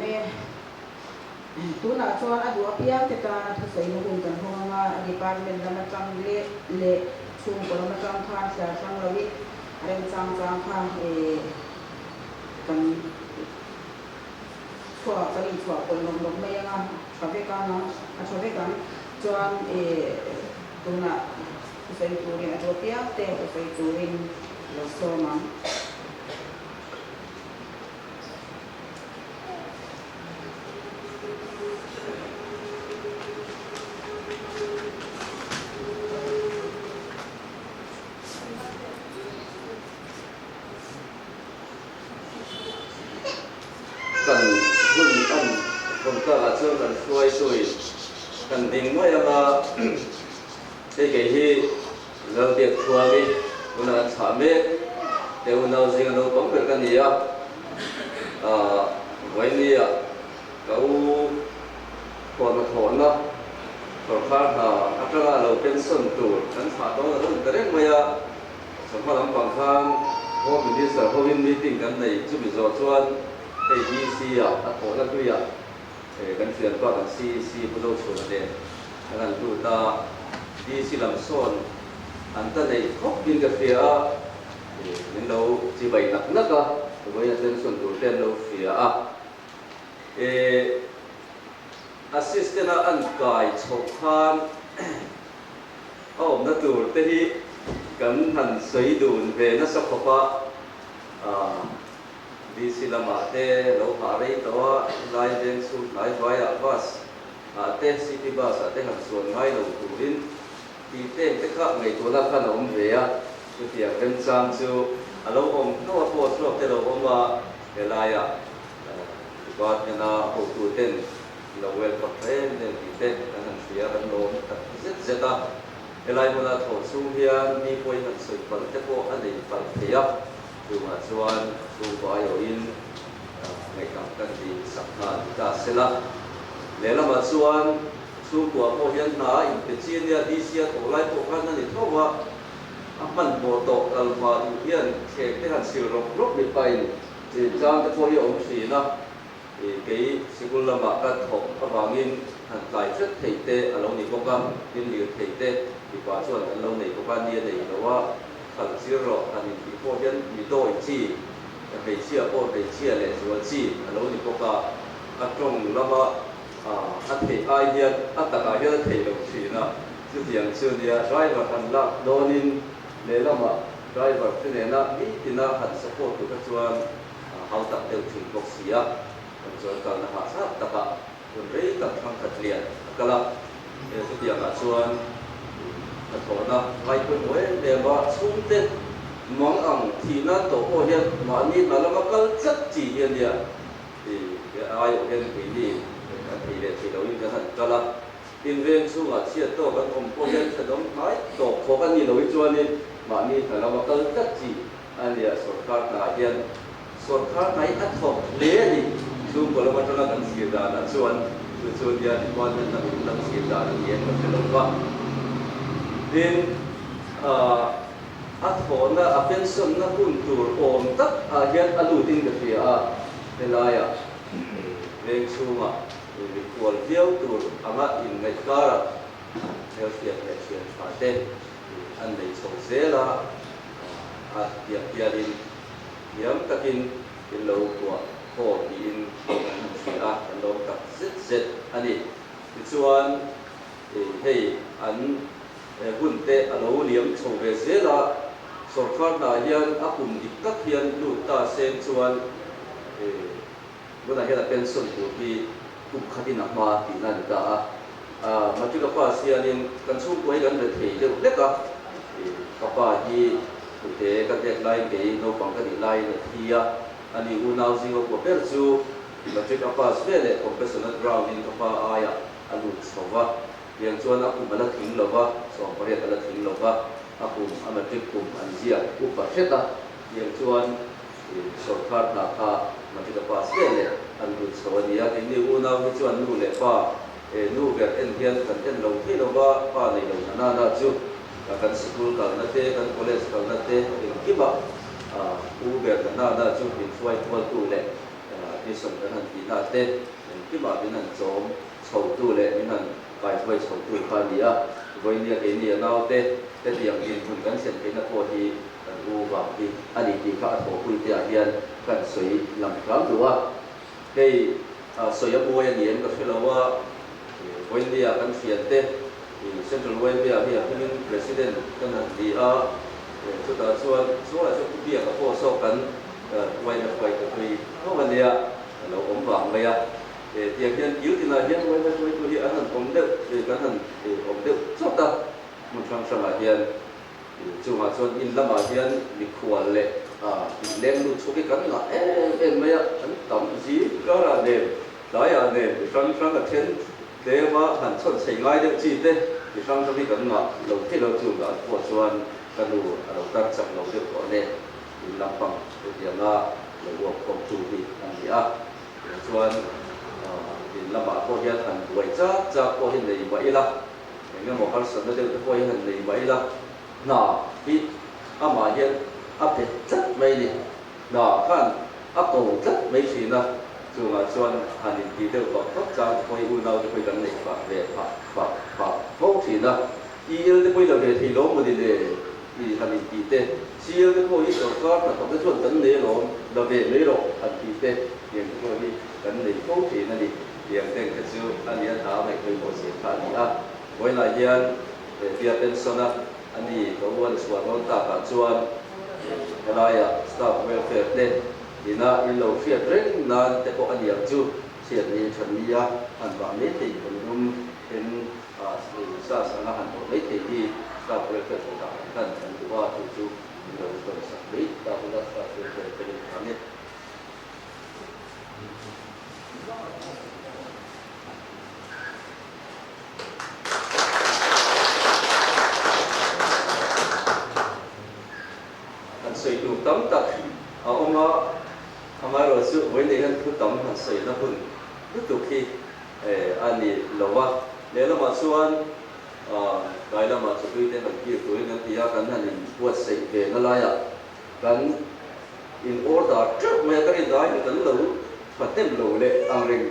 tu nak jual ada apa kita tu saya mungkin orang department macam le chung kalau macam kan saya sang lagi ada sang kan kan chua kali chua kalau mai yang sampai kan jual tu nak saya turin ada apa teh saya turin losoma kan suai kan ding mo yang cái hi lo tiệc thua đi una chame te una zing lo kom ber kan ya wai ni ya kau ko ma thon na ko kha na atra lo pension tu kan sa to lo tereng ma ya sampa lam pang khang ho minister ho meeting kan nei chu bi zo chuan ABC ya a thona tu ya kan fian pa kan si pulo chu de kan tu ta di silam son anta nei khop bin ka fia min lo chi bai nak nak a bo ya ten son tu ten lo fia a assistant an kai chok khan na tur te hi kan han sei dun ve na sa khopa di silama te lo hari to lai den su lai vaya bus te city bus te han suan ngai lo turin ti te kha ngai to la khan om ve a tu tia kan sang chu alo om no po slop te lo om wa ke la ya ba na ho tu ten lo wel ka pen den ti te kan sia ran lo zet zeta elai mo na tho su hian mi poi han sui pan te po ani pan thia tu ma chuan tu ba yo in ngai kam kan di sakha ta sela lela ma chuan su kwa po hian na in pe chi nia di sia to lai po kan ani thowa apan bo to al ma tu hian che te han sil rok rok mi pai chi chang te po hi om si na cái sikul lama ka thok awangin han lai chet thei te alo ni ko ka in li thei te ki pa chuan alo nei ko ka ni nei lo wa khal sir ro ani ki po hian mi doi chi về chia bộ về chia lệ chúa chi lâu đi bộ cả các trong lama thì ai hiện tất cả hiện thì đồng chí na chứ tiếng xưa đi driver hành lạc donin lệ lama driver thế này na ít thì na hành support của các chuan hậu tập đều chỉnh bốc xía rồi còn là hạ sát tất cả rồi đấy các thằng thật liền cái là chứ tiếng là chuan thổ na vay quên mới để mà xuống tết mong ông thì nó tổ ô hiện mà như là nó có rất chỉ hiện địa thì ai ở hiện cái gì thì để chỉ đấu như thế này cho là in viên xuống ở chia tổ các ông ô hiện sẽ đóng nói tổ khó khăn gì đối cho nên mà như là nó có rất chỉ anh địa sổ khát là hiện sổ khát này ăn thọ lẽ gì xuống của nó mà cho nó cần xịt ra là xuân xuân địa thì quan nhân là mình cần xịt ra là hiện nó sẽ lâu quá nên phone na pension na hun tur om tak hian alutin ka thia te laia veng chunga kual viau tur ama in ngai kara health care parte an nei chho zela dia din yam takin in lo kwa ko in sia an lo tak zet ani chuan hei an hun te alo liam chho ve zela सरकार ना हियन अपुम दिक्कत हियन लुटा सेन चुआन बुना हियन पेंशन की कुम खती नकमा की नंदा मचुका पास हियन कंसुम कोई गन थे जो लेका कपा ही उते कते लाइन के नो पंगदी लाइन थिया अनि उनाउ जिंग को परचु मचुका पास वेले प्रोफेशनल ग्राउंडिंग कपा आया अनु सवा हियन चुआन अपुम मला थिंग लवा सो परे तला थिंग लवा aku amatik kum anjia upa seta yang cuan sorkar naka mati lepas ele anut sawadia ini unau ni cuan nu lepa nu ber enhian kan en lo thi lo ba pa nei lo na na chu kan school kan na te kan college kan na te kiba u ber na na chu bin suai kwal tu le ni som kan han ti na te kiba bin han chom chou tu le bin han pai suai chou tu pa dia voi ni ke ni nau teแต่ที่อย่างยินคุณกันเสียนเป็นนักโทษที่รู้ว่าที่อดีตที่ข้าโถคุยเตียเรียนกันสวยลำครั้งหรือว่าให้สวยบัวอย่างเย็นก็คือเราว่าวันนี้กันเสียนเต้เซ็นทรัลเวสต์ที่เป็น president กันหันดีสุดท้ายส่วนเบี้ยกับพวกโซ่กันวันนี้ไปก็คือเพราะวันนี้เราอมฝังเลยที่อย่างเช่นยิ้วที่ไหนยังวันนี้ตัวที่อันนั้นผมเด็กกันนั้นผมเด็กชอบตามันฟังสมาธิยันจู่มาชวนอินละมาธิยันมีขวานเละเล่นลูกชุกกันละไม่อะฉันต่ำจีก็ระเดิมหลายอันเนี่ยฟังกับเช่นเดี๋ยวมาหันชนใส่ง่ายเด็กจีเต้ฟังกับพี่กันละเราที่เราจู่กับปวดชวนกันดูเราตั้งจับเราเรียบร้อยเนี่ยลำพังเดี๋ยวละเราบวกความจู่ที่อันนี้ชวนอินละมาพอยันหันไหวจ้าพอเห็นเลยไหวละงั้นหมอเขาสอนเราจะพอเห็นเลยไหวละน่ะพี่มาเย็นเด็ดจัดไม่เนี่ยน่ะท่านโตจัดไม่ใช่นะจู่มาชวนหันดีเดียวก็ต้องจ้าพออุ่นเราจะไปกันเลยฝากเวฝากพวกที่นะอีเอลจะไปเราเดี๋ยวที่ล้มมาดีเลยที่หันดีเต้ซีเอลจะพออีกก็ต้องไปชวนกันเลยล้มเราเดี๋ยวเลยล้มหันดีเต้ยังพอดีกันเลยพวกที่นั่นดิยังเด็กก็จู่อันนี้ถามไม่เคยบอกเสียท่านนี่วันไหนยันเดียเป็นสนะอันนี้ก็วันส่วนวันตากับชวนอะไรสตาฟเวลเฟร์เนี่ยดีนะอินโลเฟียเร่งนานแต่ก็อันนี้จู่เสียนี้ฉันนี้อันว่าไม่ติดคนรุ่มเป็นศาสนาหันไม่ติดที่สตาฟเวลเฟร์ต่างๆกันฉันถือว่าจู่อินโลเป็นสักนิดแต่คนละสตาฟเวลเฟร์เป็นอันนี้sợi đủ tấm tập ông nó rồi sự với này hơn cứ tấm là sợi nó hùn tiếp tục khi anh đi lâu quá nếu là mà xuân cái là mà chụp tên bằng kia tuổi nên thì cái này buat sợi về nó lại cái in order trước mấy cái đó thì cái lâu và tem lâu lệ ang ring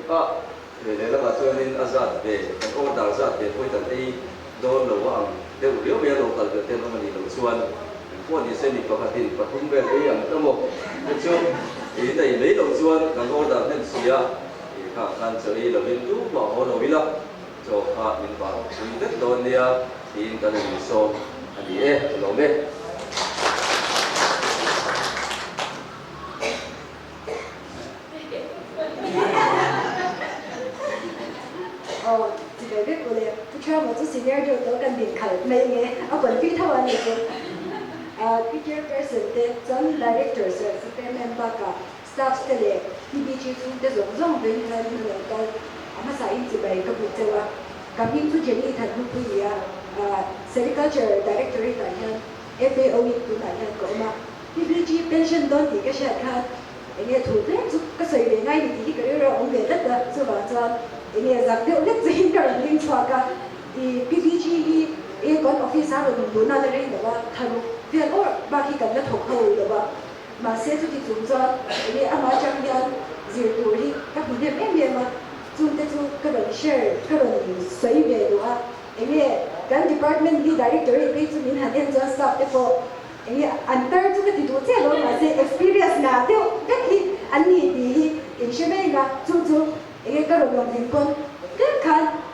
để là mà xuân in azad về cái order azad về thôi tận đây đó lâu ang đều nếu bây giờ lâu tận cái tên nó mà đi lâu xuân พวกนี้เส้นอีกปกติปฐุมเวทีอย่างทั้งหมดเป็นช่วงที่ในนี้เราชวนกันก็จะเป็นเสียที่ข้างกันเฉยเราเป็นรู้ว่าเขาเราวิละโจพาเป็นป่าคุยเด็ดโดนเนี่ยที่กันมีโซนอันนี้เราเนี่ย chỉ để biết của liệu tôi cho một chút senior rồi tôi cần điểm khởi mấy nghe ở quần phi thâu anh được teacher person để dẫn director rồi sẽ member cả staff sẽ để PPG chúng để giống bên này là cái mà sai chỉ bài cái bộ chơi à cảm nhận tôi chỉ thành một cái sericulture directory tại nhân FAO cũng tại nhân của mà PPG pension don thì cái sẽ khác anh thủ tướng giúp cái sự về ngay thì cái đó ông về đất là sự bảo cho ini zakte ulit zahin ka ring swaka di PPG e kon office aro du na le ring da tharu fian or ba ki kan la thok ho da ma se tu ti zum za ini ama chang yan zir tu ri ka bu dem em ma zum te tu ka da share ka da sai ve do a ini kan department di director pe tu min han en za staff te po ini antar tu ka ti tu che lo ma se experience na te ka ki an ni di in sheme na zu ini kalau orang himpun kan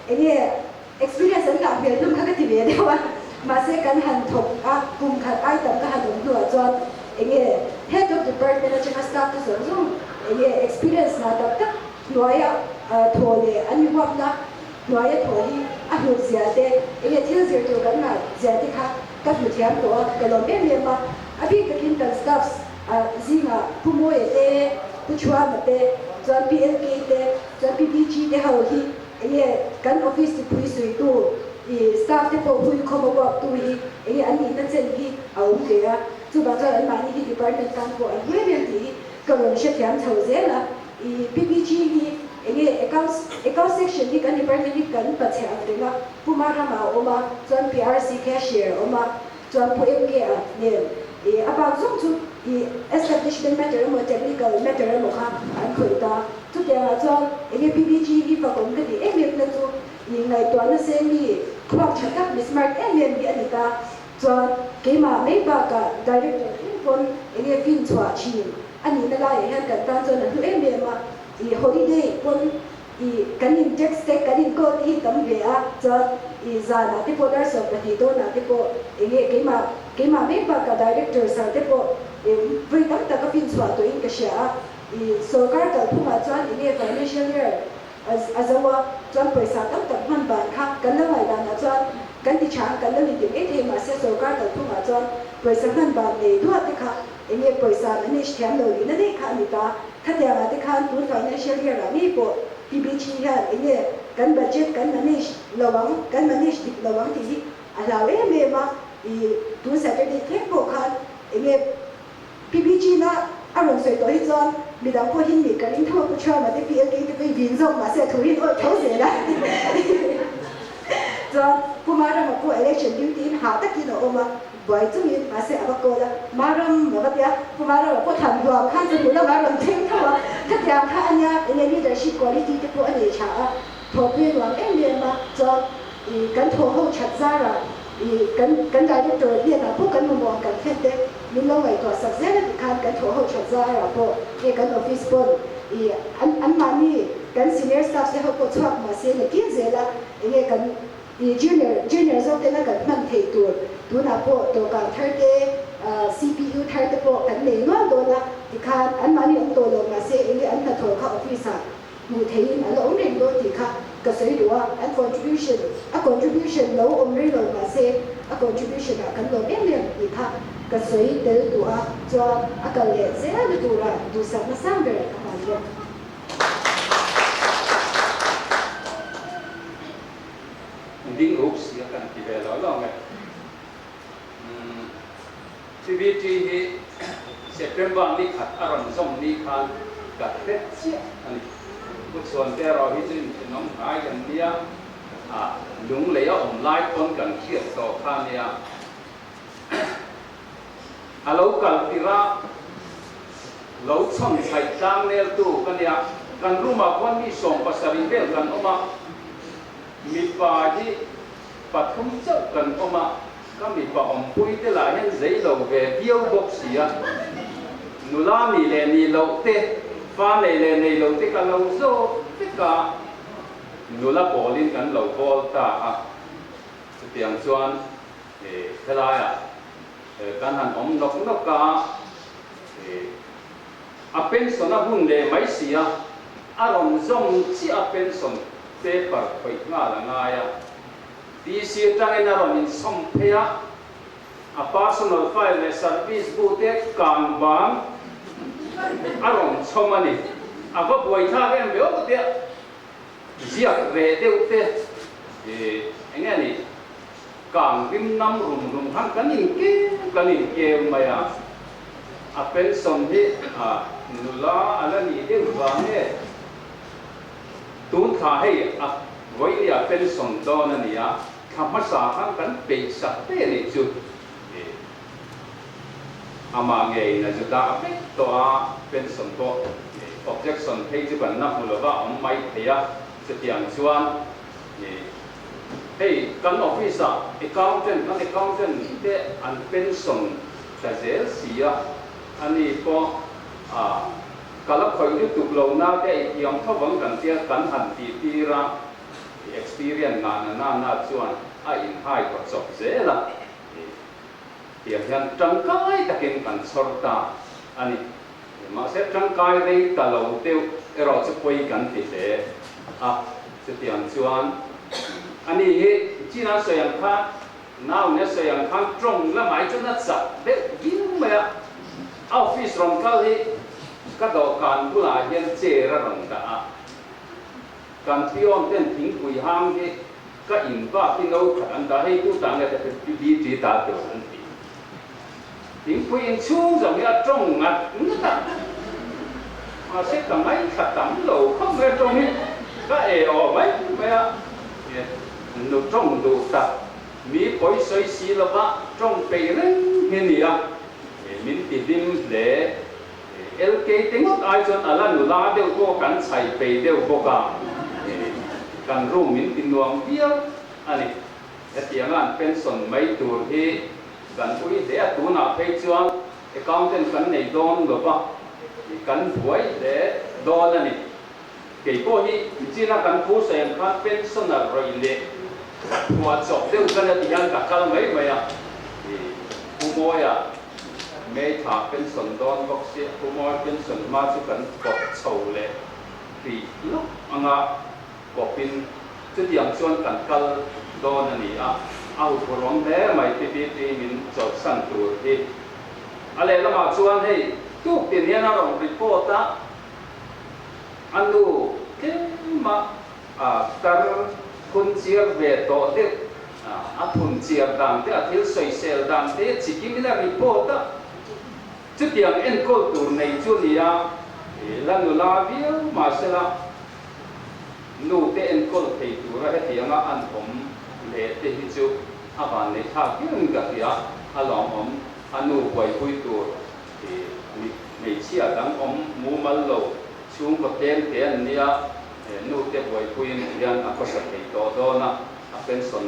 ini experience enggak belum kagak tiba dewan masih kan hantuk kum kat item kan hantuk dua john ini head of department aja kan staff tu semua ini experience nak tak nuaya thole ani wap na nuaya tholi ahu ziade ini tiada zero tu kan na ziade kan mutiara tu kalau memang abi kan staff zinga pumoy te puchua mate cho PLK te cho PPG te hau hi ini kan office ti pui sui tu staff te po pui khomo wa tu hi ini ani ta chen hi au ke a chu ba cha an ma ni department kan ko an he ti ko ron she thiam chho ze la PPG hi ini account section hi kan department hi kan pa che a la puma ra ma o ma cho PRC cashier o ma cho PLK a ne about zum chu establishment matter mo technical matter mo kha an khoi ta tu te ha cho ini PPG hi fa kom ka di em na tu ni ngai to na se ni khwak chaka smart em bi ani ta cho ke ma me ba ka director kon ini fin chwa chi ani na la he ka ta cho na tu em ma holiday kon kanin text te kanin ko hi tam ve a cho za na te po dar so ka ti do na te po ini ke ma me ba ka director sa te po với tất cả các phiên soạn tôi in cái sẽ số các cái phụ mà chọn ini financial year azawa chọn पैसा tất cả hoàn bản khác cần là phải làm là chọn cần thì chẳng cần là mình tìm ít mà sẽ số các cái phụ mà chọn पैसा hoàn bản để đuổi cái khác ini पैसा này xem rồi nó đi khác người ta khác nhà là cái khác tuần financial year là mi bộ PPG ha ini cần budget cần manage lawang cần manage lawang thì là em mà tuần Saturday thêm bộ khác ini PPG na arong soi toi chon midang ko hin mi karin tho ko chwa ma te PLK te pe bin zong ma se thurin oi thau se la cho pumara ma ko election duty ha ta ki no oma boy chu mi ma se aba ko la maram ma ba ya pumara ma ko tham do khan chu la maram theng thawa ta ya kha anya in leadership quality te ko ani cha tho pe wang em ma cho kan tho ho chat za ra kan director dia na ko kan mo kan khete min lo ngai to sak zela khan kan tho ho chat za ra po kan office pon an mani kan senior staff se ho ko chak ma se ne kin zela kan junior zo te na kan man thei tu na po to ka third CPU third po kan nei no do na khan an mani ang to lo ma se an na tho kha office mu thei na lo ren do ti kha ka sei do an contribution lo om ri lo ma se a contribution kan lo em ti kha ka sei te do cho a ka le se na du ra du sa na sang de ka ma yo đinh hút xí cần thì về nói lo này TVT hi September ni khát aron song ni khan gạt hết anh một số cái rồi hi trên nông hải gần nia lúng lấy online con cần khiết tổ khan nia lâu cần thì ra lâu xong sai trang nêu tu cái nia kan rumah kon ni som pasari bel kan oma mi pa ji pathum chau kan oma có bị bỏ ông bùi thế là hiện giấy lầu về biêu bốc xì à nụ la nì lệ nì lầu tê pha nì lệ nì lầu tê cả lầu dô tất cả nụ la bỏ lên cái lầu bò ta à tiếng chuan thế là à cái hàng ông nóc nóc cả à pension à hun lệ mấy xì à aron zong chi a pension te par phoi nga la nga ya ti si tang en aron in som phea a personal file le service bu te kang bang aron chomani a ba boi tha em beo te ziak re deu te anh nghe ni kang kim nam rum hang kanin ke maya a pension hi a nula ala ni deu ba ne tuôn thà hay à với đi à pension đó là gì à tham mất sa khang cắn bị sạch thế này chứ mà nghề là chúng ta biết đó pension đó objection hay chứ vẫn nằm một là ông mấy thì à sẽ tiền chuan hey căn office accountant thế anh pension là dễ gì à anh đi có kalau kau itu tu belau na ke yang kau bang kan dia kan hanti tira experience na cuan in hai ko chok ze la dia yang trangkai takin kan sorta ani ma se trangkai rei ta lo teu ero chu poi kan ti se se tiang cuan ani he china so yang kha now ne so yang kha trong la mai chu na sa de kin ma office rom kal hi các đồ càn cũng là hiện chế ra rồng đã càn phiêu tên thính quỳ ham cái các in va phi nâu thật anh ta hay cũng tặng là cái vị trí ta tiểu anh thì thính quỳ in xuống rồi nghe trong ngặt nữa ta mà sẽ tầm mấy thật tầm lầu không nghe trong ấy các eo mấy mấy nụ trong đủ ta mỹ bối xoay xí là vợ trong bể rừng như này à mình tìm để LK tiếng ai chọn ở là nụ la đều có cắn chạy bể đều có cả cắn rung mình tin nuông bia anh ấy tiếng anh pension mấy tuổi thì cắn cuối để tuổi nào phải chọn accountant cắn này đón được không cắn cuối để đón là này cái cô hi chỉ là cắn cuối xem cắn pension là rồi lệ hoa chọc đều cắn là tiếng cả cắn mấy mấy à cô môi à mấy thà pension đón bác sĩ cô môi pension mà chỉ cần bọc sầu lệ thì lúc anh có pin chứ điểm chọn cắn cắn đón là này à ao của rong thế mày thì mình chọn sẵn tuổi thì anh em mà chọn hay tu tiền hiện nào cũng report á anh lu cái mà tar kun chia về tổ thế kun chia đam thế thiếu soi sel đam thế chỉ khi mình là report á chứ tiền en call tuổi này chú gì à là người la biếng mà sẽ là nu thế en call thì tuổi ra hết tiền á anh cũng để thế chú bạn này thà cái người cái à lòng ông anh nu quay quay tuổi thì ngày xưa đang ông mua mal lẩu xuống có tiền nia nu te quay quay riêng có sản phẩm đó na pension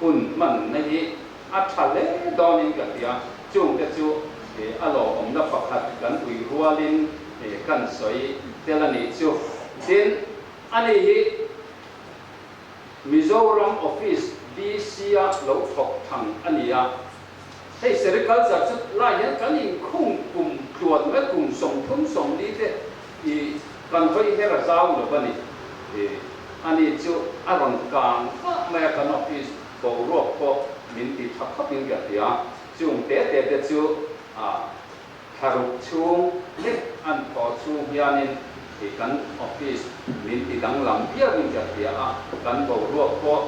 kun man này thà lẽ đó nên cái à chung cái chú lòng ông đã phát hạt gần quỳ hoa lên gần soi thế là này chú đến anh ấy Mizoram office BC lẩu phật thằng anh ấy hay sericulture chút lại những cái gì không cùng tuần với cùng sống thôn sống đi thế thì cần phải hết là sao nữa vậy thì anh ấy chú Aaron Kang mà cái office bộ ruột bộ mình thì thắc khắp những cái gì chung té chú haru chung hết anh có chung hiện nên thì cái office mình thì đang làm việc những cái gì cái bộ ruột bộ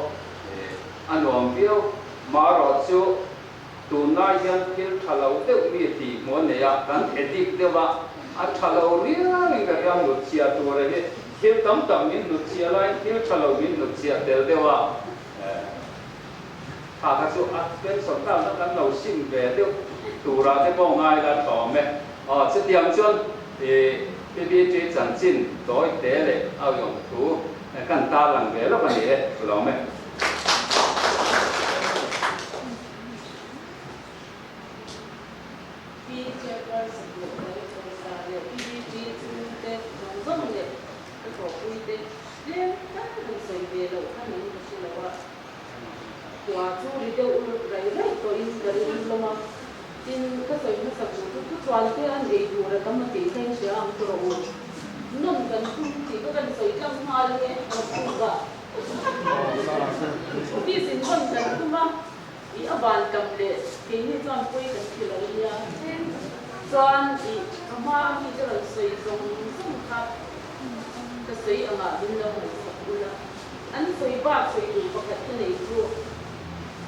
anh làm việc mà rồi chú tu na yan thil thalau te mi ti mo ne ya kan edik de wa thalau ri ri ga yang lu chia tu re he thil tam min lu chia lai thil thalau min lu chia del de wa ka chu pen son ta na kan lo sim ve de tu ra te bo ngai la to me se tiam chuan bi ti chan chin doi te le au yong tu kan ta lang ve lo kan ni lo me chu ri deu rai rai to in dari in loma tin ka soi na sa chu tu chuan te an ei du ra kam ti theng sia am to ro non kan tu ti ka kan soi kam ma le ko tu ga ti sin kon kan tu ma i aban kam le ti ni chuan pui kan ti la ya chuan i ama mi ka soi zong zong kha ka soi anga din la mo sa pula an soi ba soi du pakhat ka nei chu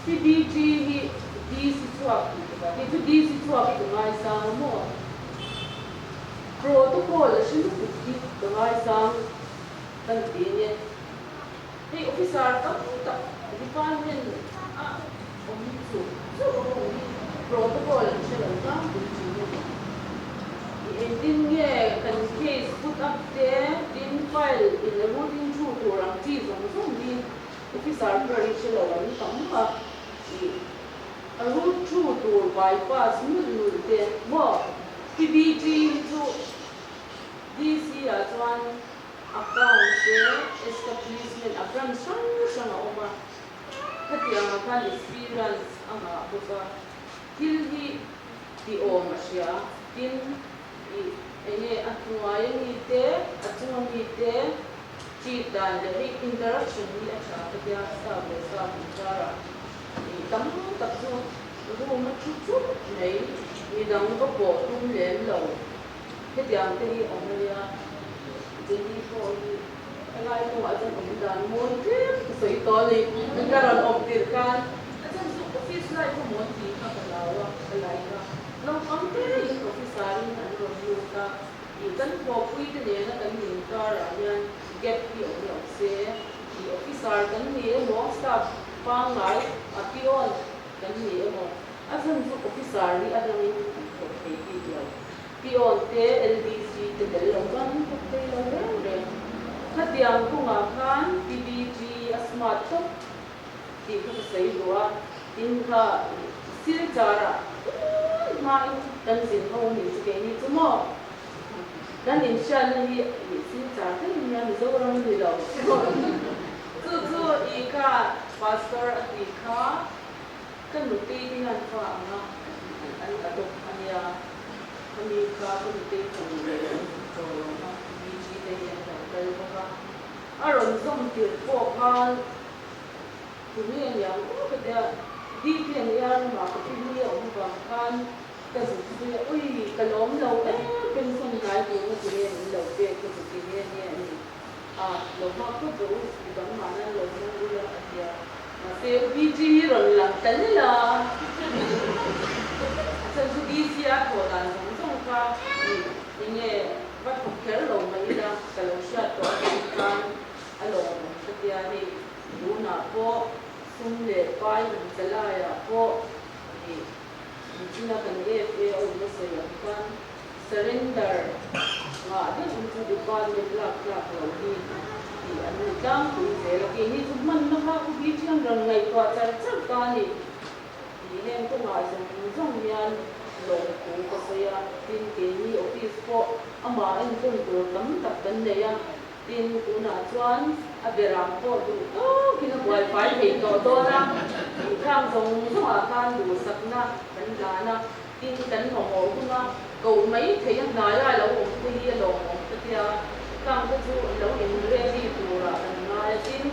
ti di ji hi di si chuak ki tu di si chuak ki ngai sang mo protocol shin ku ki ngai sang kan ti ne hei officer kam ta department a om chu protocol shin ka ku ji ne din nge kan case put up there din file in the routing through to rang chi zong zong din officer per shin la ni kam ma a route through to bypass nul te mo PBG to DC as one account there establishment akram sang oma hati ang kan experience anga buka hilhi di oma siya din ene atnuayan ite atnuang ite chitan le interaction ni acha kaya sa cara tấm tập trung luôn nó chút này vì đồng có bộ tung lên lầu cái tiền cái ông này chỉ đi thôi cái này không phải trong ông đàn muốn thế sấy to đi nên ra là ông tiền can trong số office này không muốn gì cả cái này nó không thế những office này anh rồi nhiều cả thì cái bộ quy cái này nó cái nhìn ra là nhân get cái ông lão xe thì office cái này nó staff pang lại apion kan ni mo asan su officer ni adami ko te ki dia pion te LDC te delong kan ko te lo re khatiang ko nga khan PBG asmat to ti ko sei doa in kha sil chara ma dan sin ho ni ke ni tumo dan in shan ni sil chara te ni ya zo ram ni lo tu ika pastor ika kan nuti dengan fa nga an adok ania kami ka nuti ko le to na ni ji te yan da dal ko ka aron zom ti ko kan tu ni yang ko ka da di ken yan ma ko ti ni o ba kan ka su ti ui ka lom lo ken song nai ko ni ti ni lo pe ko ti ni ni lo ma ko do ba ma na lo na u la ya se PG rồi làm tấn là chân su đi xe của đàn giống trong pha thì nghe bắt học kéo lồng mà đi ra cái lồng xe của anh can anh lồng cái kia thì bố nạp po xung lệ pai mình sẽ lại à po thì chúng ta cần nghe về ông nó sẽ làm quan surrender mà cái chúng ta đi quan mình lạc rồi đi thì anh ấy đang cũng thế là cái này chúng mình nó cũng biết rằng rằng ngày qua trời rất cao thì nên cũng nói rằng trong nhà lồng cũng có xây tin cái này office po mà anh cũng có tấm tập vấn đề tin cũng là choan về làm po đủ khi nó wifi thì to ra thì tham dùng trong akan đủ sạch na đánh giá na tin đánh hỏng cũng na cầu mấy thấy anh nói lại là ông cái gì lồng cái kia càng cái chú lâu in ready to ra anh tin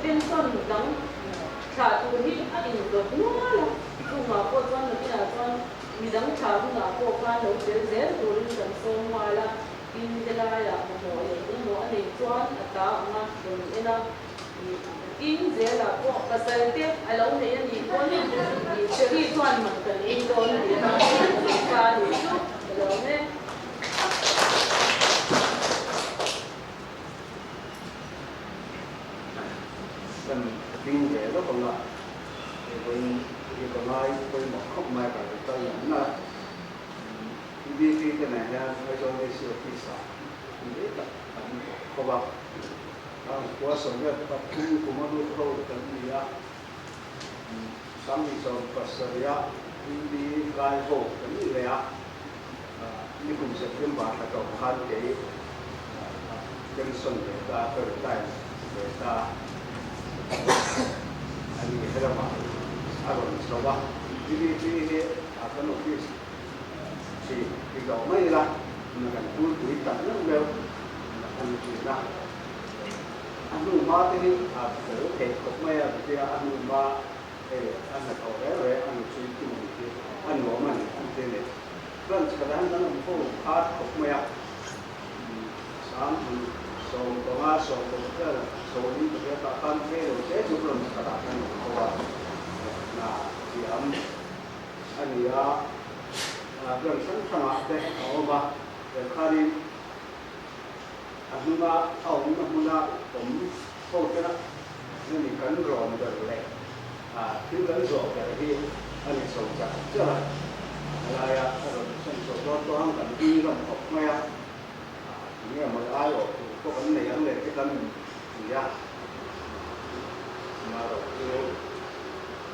tin son đắng trả tu hi anh được quá là tu mà có con là cái là con mình đắng trả tu là có con lâu dễ dễ rồi mình cần xong mà là tin cái là một mỗi những mỗi anh con ta mà rồi cái là tin dễ là có cái sai tiếp ai lâu này anh con thì sẽ đi toàn mà cần in con thì nó qua thì chút lâu này cần kinh tế rất còn lại thì còn ai tôi một không mai cả tôi nhận là đi khi cái này nha tôi cho cái sự phi sản thì đấy là có bao quá sống nhất tập trung của mọi người thôi cần gì á sáng đi xong và sợi á đi gai hồ cần gì vậy á như cùng sẽ phiên bản là cầu hai cái chân sân để ta khởi tay để ta anh nghĩ thế là rồi ba đi cái nội quy thì đầu mấy là cần vui tuổi tận nó đều anh chỉ là anh nuôi ma thế đi thử thể cục mấy thì anh nuôi ma thì anh là cậu bé rồi anh suy nghĩ thì anh ngủ mình anh thế này nên cái đó anh nó không có phát cục mấy sáng thì số có ma số có cái là số đi cái ta ăn cái rồi chết chụp luôn cái đó anh không có là thì anh nhớ gần sẵn sàng để họ mà để khai đi anh mà ông mà cũng không cái đó nên mình cần rồi mà được lệ thứ cần rồi cái gì anh sống chặt chứ là rồi sinh sống đó anh cần đi làm học mấy nghĩa mà ai rồi có vấn đề anh cái cần gì ra mà rồi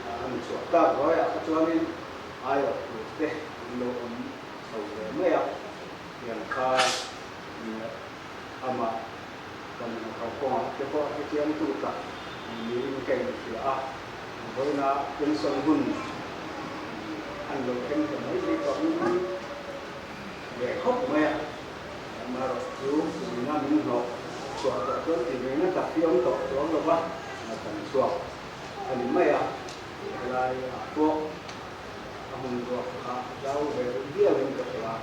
anh chuột ta rồi cho nên ai rồi thế lo sau mấy yang kha ama kan kau cái chuyện tu ta ni cái gì với na pension hun anh lo cái mấy đi có để khóc mẹ mà rồi chú na mình lo chuột cái thì mình nó tập cái ông tổ cho ông ba là cần chuột anh mấy là cô mình có giáo về địa linh cái là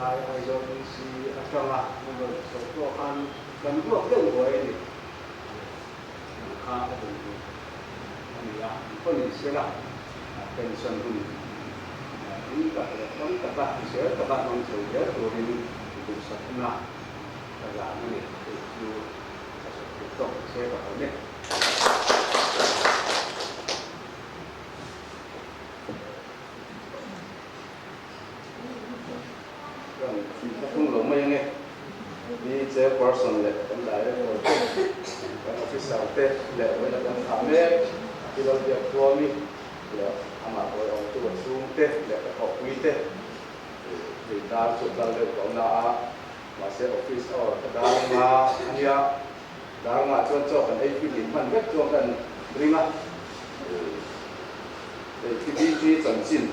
ai rồi thì trong là mình số có ăn gần được cái người này khá là đúng anh là có những sẽ là pension hùng những cái trong các bạn sẽ các bạn mang theo để rồi mình cũng sẽ làm là này thì tiếp tục sẽ có này không lỗ mấy nghe đi chơi person lệ cũng đại rồi cái office tết lệ với là đang làm lệ thìเราเดี๋ยวตัวมีเดี๋ยวอามาตัวเอาตัวซูมเตะเดี๋ยวออกวีเตะดีดาจุดเราเดี๋ยวของเรามาเซออฟฟิศอ๋อดารงาอันนี้ดารงาจนจบกันไอ้ฟิลิปมันก็จบกันริงอ่ะที่ดีจังจิน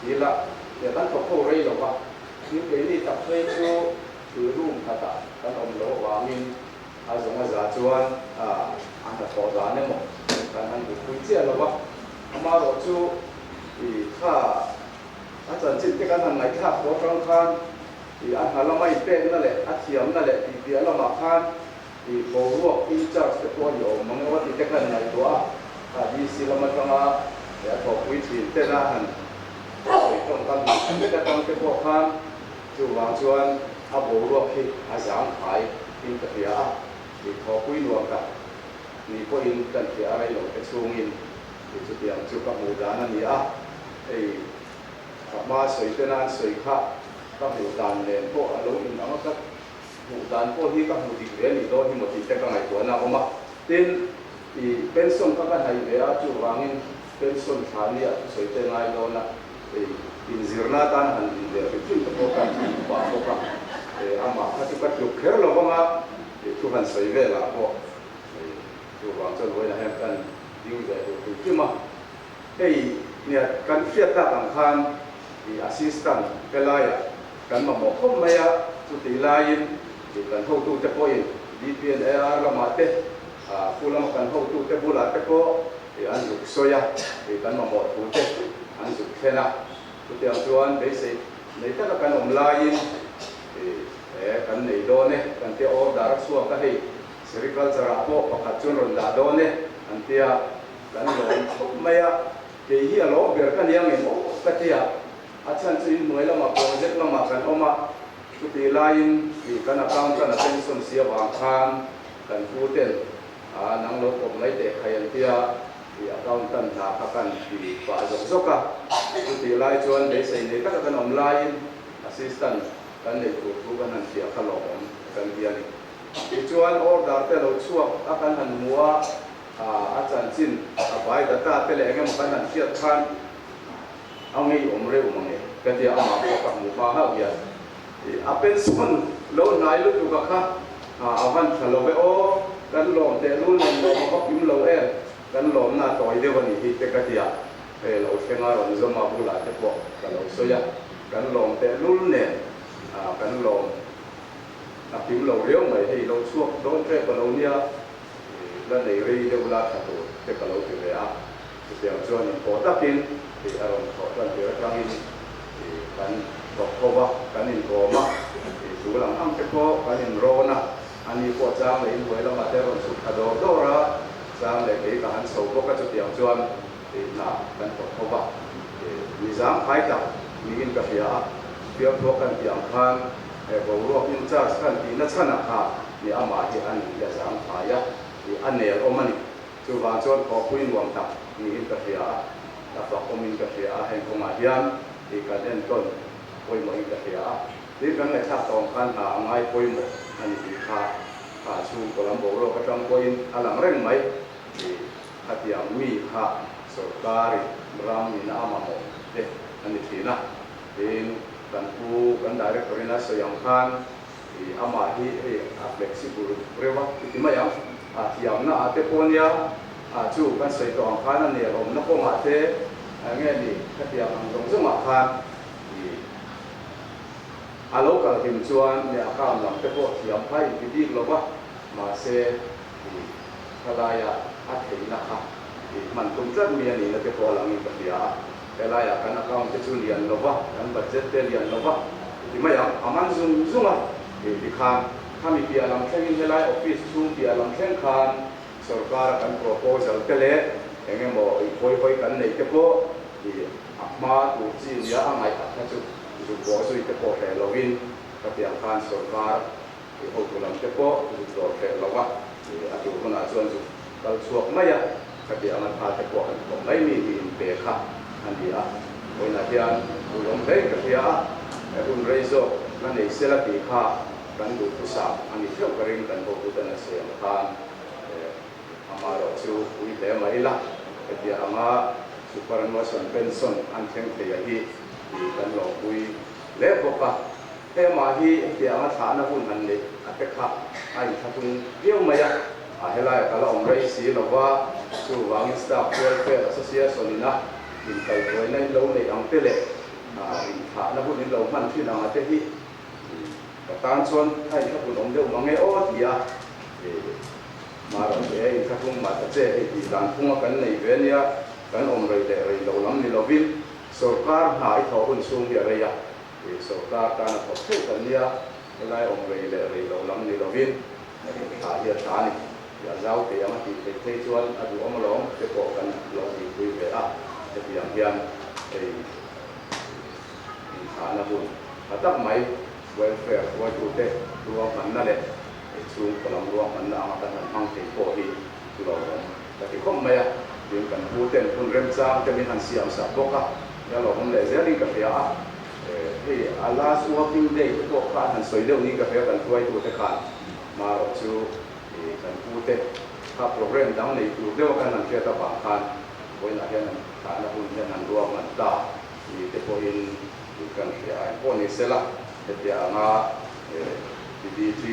ดีละเดี๋ยวตั้งเขาโคเรย์หรอวะนี่เป็นนี่ตัดให้ชูคือรุ่งขตากันอมโลวามินอาสงอาจารย์ชวนอันนั้นขอร้านเนี่ยหมดการอันดูคุยเจ้าหรอวะมาเราชูข้าอาจารย์จิตที่กันทำไหนข้าขอฟังคันอันหาเราไม่เป็นนั่นแหละอันเทียมนั่นแหละเดี๋ยวเรามาคันโบรวกอินจักรตัวอยู่มันว่าที่กันไหนตัวดีสิเรามาทำเดี๋ยวขอคุยทีเต้นหันต้องการไม่ได้ต้องเป็นพวกคันจู่วางชวนอาโบรวกที่อาสามขายอินตะเกียที่ขอคุยรวมกันนี่ก็อินตะเกียอะไรหลงเป็นซูงินที่จุดเดียวจุดกับหมู่ด้านนั่นนี่ขับมาสวยเต้นสวยข้าก็หมู่ด้านเนี่ยพวกอารมณ์อินเอาสักหมู่ด้านพวกที่ก็หมู่ดีเรียนอีกตัวที่หมดที่จะกันไหนตัวน่ะผมว่าเต้นเป็นส่วนก็กันไหนเดี๋ยวจู่วางินเป็นส่วนฐานเนี่ยสวยเต้นไงโดนน่ะinzirna tan han de fitin to ka ba ko ka ama hatu ka lu kher lo ma tu han sai ve la ko tu wa chon wo ya hem kan diu de tu ti ma ne kan fiat ta kan khan assistant pelaya kan ma mo khom ma ya tu ti lain ti kan ho tu te ko in dpn ar la ma te pulam kan ho tu te bula te ko an lu soya kan ma mo tu te an su khena cái chuan để xây lấy tất cả các ông lain cái này đó nè cái tiêu order suốt cái gì agriculture apo hoặc chuan rồi đã đó nè cái tiêu cái này mấy cái gì đó việc cái này mình cái tiêu chân chuyên mới là mà project là mà cái ông mà cái tiêu lain thì cái nào काम cái nào pension xia vàng khan cái phụ tiền năng lực của mấy để khai anh tiêu accountant na kakan di pa zoka ti lai chuan de sei ne ka kan online assistant kan le ku kan han tia khalo kan dia ni ti chuan order te lo chuak akan han muwa chan chin bai da ta te le ngam kan han tia khan angi omre umange ka dia ama ko ka mu ba ha ya pension lo nai lu tu ka kha avan khalo be o kan lo te lu ne lo ko kim lo kan lom na toy de wani hi te ka dia e lo thenga ron zoma bula te po ka lo soya kan lom te lul ne kan lom a kim lo leo mai hi lo chuak don tre ka lo nia la nei ri de bula ka to te ka lo te le a te chuan in ko takin ti aron ko tan te ra in kan ko kan in ko ma su lang am te ko kan in rona ani ko chang le in hoi la ma te ron su ka do ra sang le ke ka han so ko ka chu tiang chuan na kan ko ba ni zang khai ta ni in ka fia pia to kan tiang khan bo ro in cha kan ti na chana kha ni ama hi an ya zang phaya ni an ne omani chu wa chuan ko kuin wang ta ni in ka fia ta fa ko min ka fia hen ko ma hian ti ka den ton koi mo in ka fia ni kan le cha tong kan ha ngai koi mo ani ti kha chu ko lam bo ro ka tang ko in alang reng mai hatiang mi ha sorkari ram ni na ama mo de ani thina in kan pu kan director ina so yang khan ama hi flexible rewa ti ma yang tiang na ate ponia chu kan sei to ang khan ani rom na ko ma te nge ni hatiang ang dong zuma khan alo ka him chuan ne akam lam te ko tiam phai ti di lo wa ma se kalaya at na ka man tum trat mi ani na te ko lang in ka kalaya kan account te chu lian lo wa kan budget te lian lo wa ti ma yang aman zunga ti khan kami pi alam thengin helai office chu pi alam theng khan sarkar kan proposal te le enge mo koi kan nei te ko ti akma tu chi ya angai ta chu chu bo sui te ko he lovin ka ti khan sarkar ti ho tu lam te ko chu do he lo wa atu kuna chuan chu kal chuak maya ka ti aman pha te ko an ko mai mi in pe kha an dia oi na hian u lom dei ka hia un reizo na nei sela ti kha kan du tu sa ani theu ka ring kan ho tu ta na se khan amaro chu ui le mai la ka ti ama superannuation pension an theng te ya hi kan lo ui le bo ka te ma hi ti ama tha na hun han le ate kha ai tha tun riu maya helai kala omrei si lova chu wang staff welfare association ina in kai koi nai lo nei ang tele in tha na hun in lo man thi na ate hi ka tan chon thai tha hun om de mangai o tia ma ro e in tha thung ma ta che hi dan thunga kan nei ve nia kan omrei le rei lo lam ni lovin sarkar hai tho hun sung dia reya sarkar ta na tho thu kan nia helai omrei le rei lo lam ni lovin ta hi ta ni ya zau te ama ti te chuan adu omolong te ko kan lo ti kui ve a te piang hian ei ana bun atak mai welfare wa tu te ruang man na le chung kolam ruang man na ma kan hang te ko hi lo ta ki khom mai a din kan pu ten pun rem cha te min han siam sa boka ya lo hom le zeli ka pia a last working day ko ka han soi deu ni ka pia kan tuai tu te khan ma ro chu kan pute ka program dang nei tu deu kan an kia ta ba khan koi na hian ta na hun hian an ruang man ta ni te po in kan ria ai po ni sela te pia nga DDG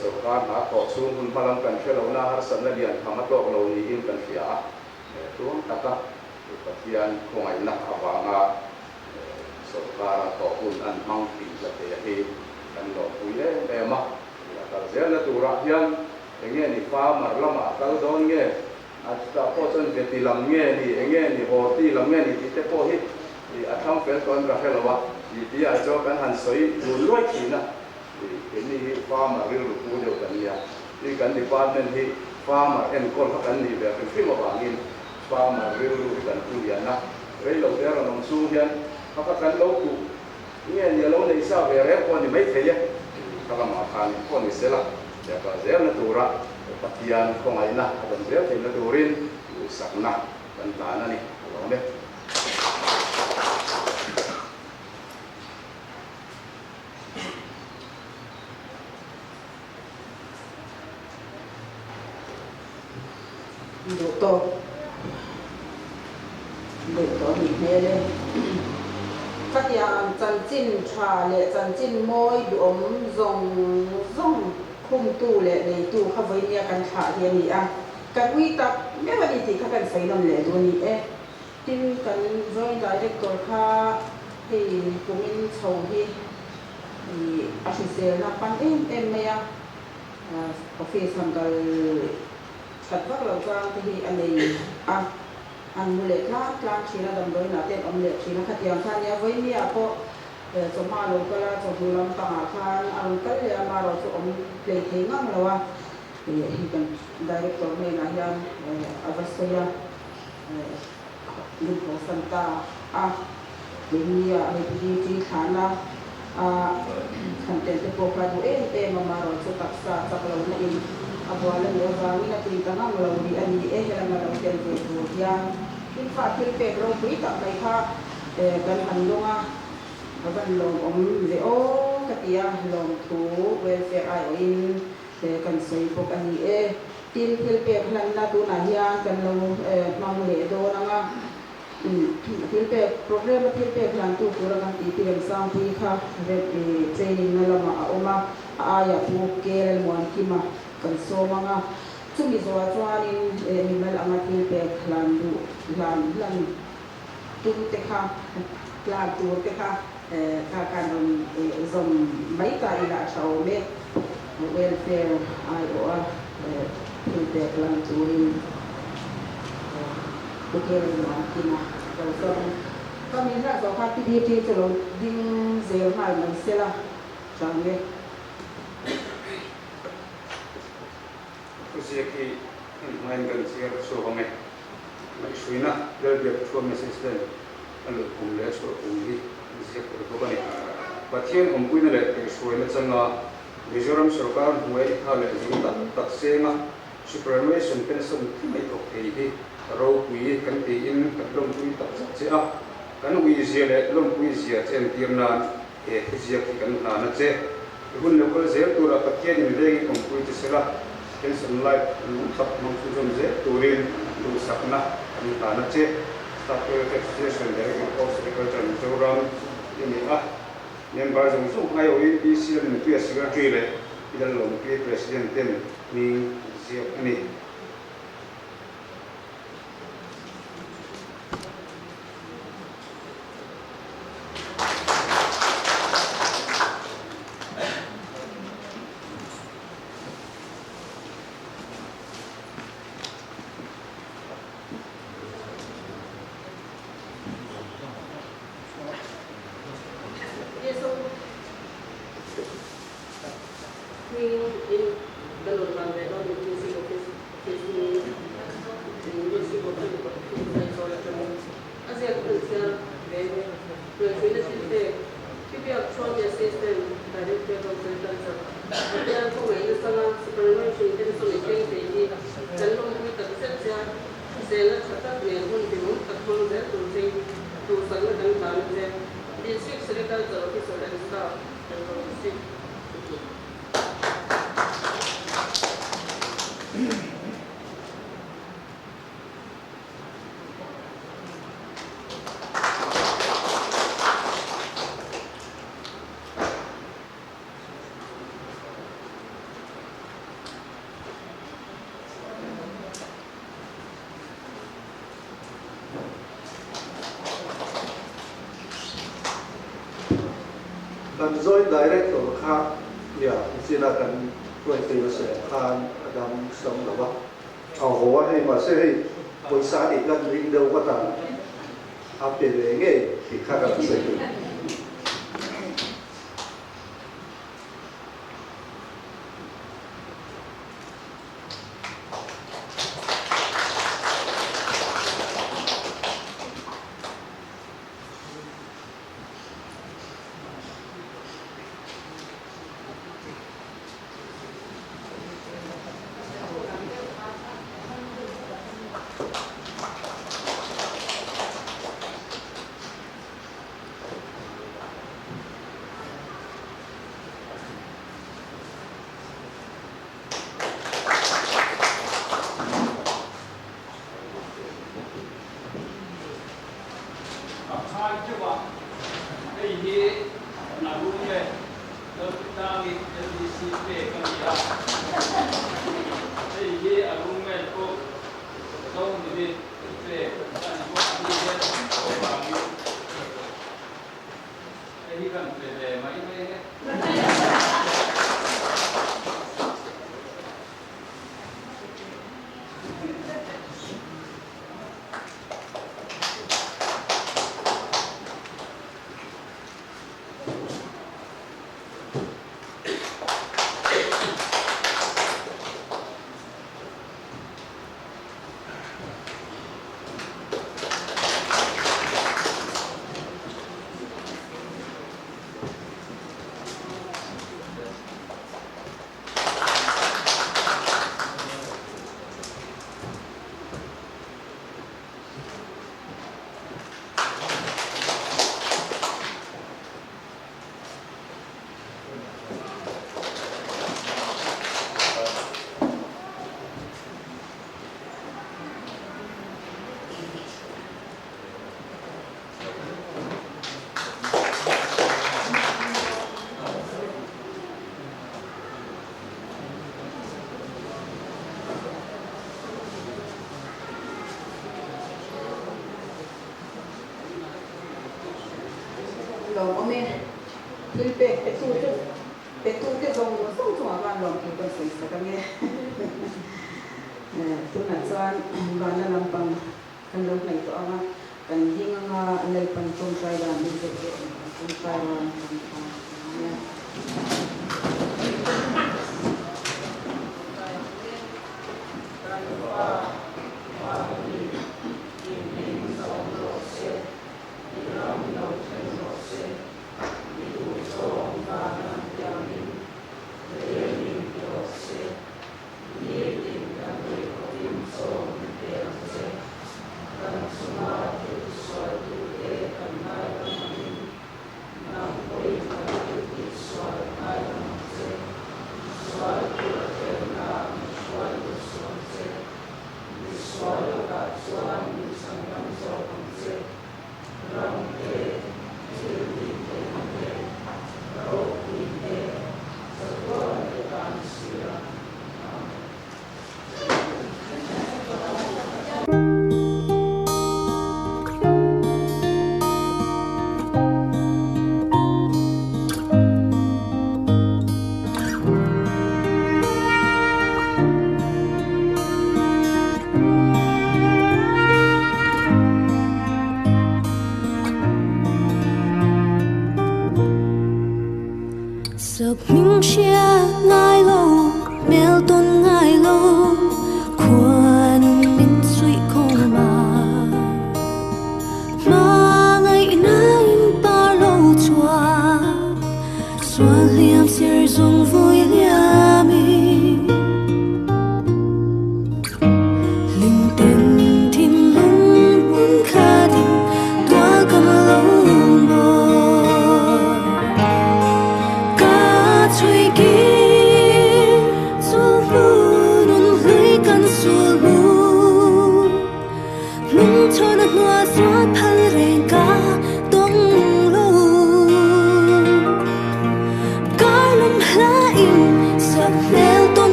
so ka na ko chung hun palam kan khelo na har san na lian khama to lo ni in kan ria tu ta ka patian ko ngai na awanga so ka ko hun an mang ti la te hi kan lo puile le ma kal zel tu ra hian enge ni fa mar lama kal don nge ata po chon ke ti lam nge ni enge ni ho ti lam nge ni ti te po hi ni atham fel kon ra helo wa ni ti a cho kan han soi lu loi ki na ni fa mar ri lu pu jo kan ya ni kan department hi fa mar en kol kan ni be kan fi ma ba ngin fa mar ri lu kan tu ya na rei lo te ra nong su hian ka kan lo tu nge ni lo nei sa ve re ko ni mai the ya kala ma khan ko ni sela ya ka zel na tura patian ko ngai na dan zel te na turin sakna dan tana ni lo ne doktor ni hele Katiang chân chin cha le chân chin moi du om zong khum tu le nei tu kha voi nia kan tha hi ni a kan ui tak me wa ni ti kha kan sai nam le do ni e tin kan joint director kha hi kumin chho hi a si se na pan em me ya office hangal chat vak lo chang hi anei a an mule kla china dam doi na ten omle china khatiang khan ya voi nia ko cho ma lo kala cho dulam ta khan an kal le ma ro cho om le thei ngang lo wa hi kan director me na yan avasoya lu ko santa a nia hi khana kan te ko ka du ma ro cho tak sa tak lo na in abwala ni awangi na tin ta ngang lo di ani hela ma lo ten ko yan in fa til pe ro pui ta kai kha kan han longa ban long om le o katia long thu welfare ai in kan sei pok ani til pe hlan na tu na hian kan lo mang le do na nga til pe program til pe hlan tu pura kan ti pi sang pi kha training na lama oma aya pu kel mon kima kan so manga chumi zo chuanin animal anga til pe hlan du lan tu te kha plan tu te kha ka kan zom mai ta ila chau me welfare ai o til pe hlan tu rin bukel ma kina so kami na so ka ti ti lo ding zel mai man sela chang me Usiaki main kan siar so home mai suina del dia chuan message den alu kumle so umli usiak ko bani pathian ompuina le suina changa Mizoram sarkar huai thale jingta taksenga superannuation pension mai to hi ro pui kan ti in kan long pui tak che a kan ui zia le long pui zia chen tirna zia ki kan na na che gun local zel tura pathian in legi ompui che sela pension life thap mang su jom je turin tu sakna ani ta na che staff association director of agriculture Mizoram ini member jong su ai oi pc le tu secretary le idal long pe president ten ni zia ani kan joint director kha ya sina kan joint se khan adam som lawa ho wa hei ma se hei poisa ni kan ring do ka ta ape le nge ti kha ka se na rumbe, lo tagi LDC pe kan ya. lòng ông em cứ bé tu cái dòng của sông chùa van lòng thì còn sấy sấy cái nghe tu nãy giờ van là làm bằng kan lo này to ama kan hing ang này pan tong trai là mình sẽ tong trai là giấc minh chia ngài lâu mèo tôn ngài lâu quan minh suy không mà ngày nay ba lâu xóa liam siêu dung vui liami linh tên thiên lung muốn khá đình toa cầm lâu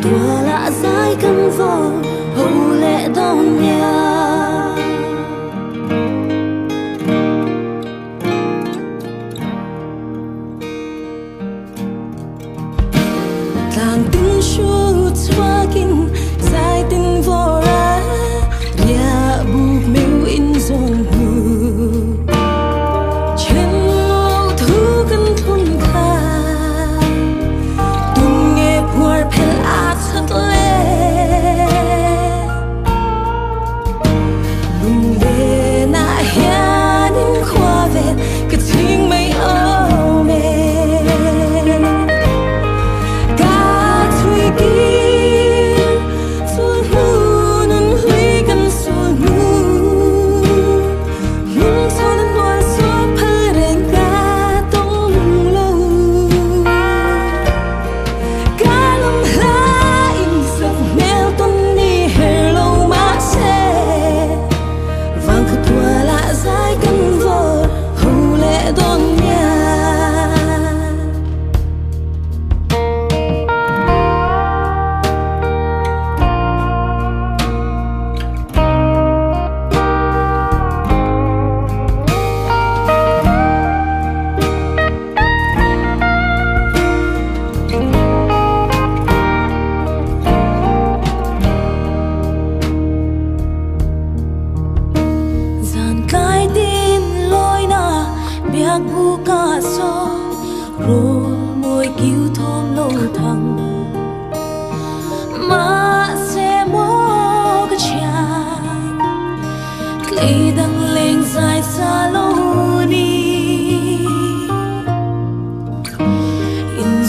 tua lạ dài cân vô hầu lệ đông nhà làng tiếng suốt qua kinh dài tình vô ra nhà buộc mèo in dòng hư trên lâu thu cân thôn tha tung nghe qua phèn thật lệ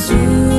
zu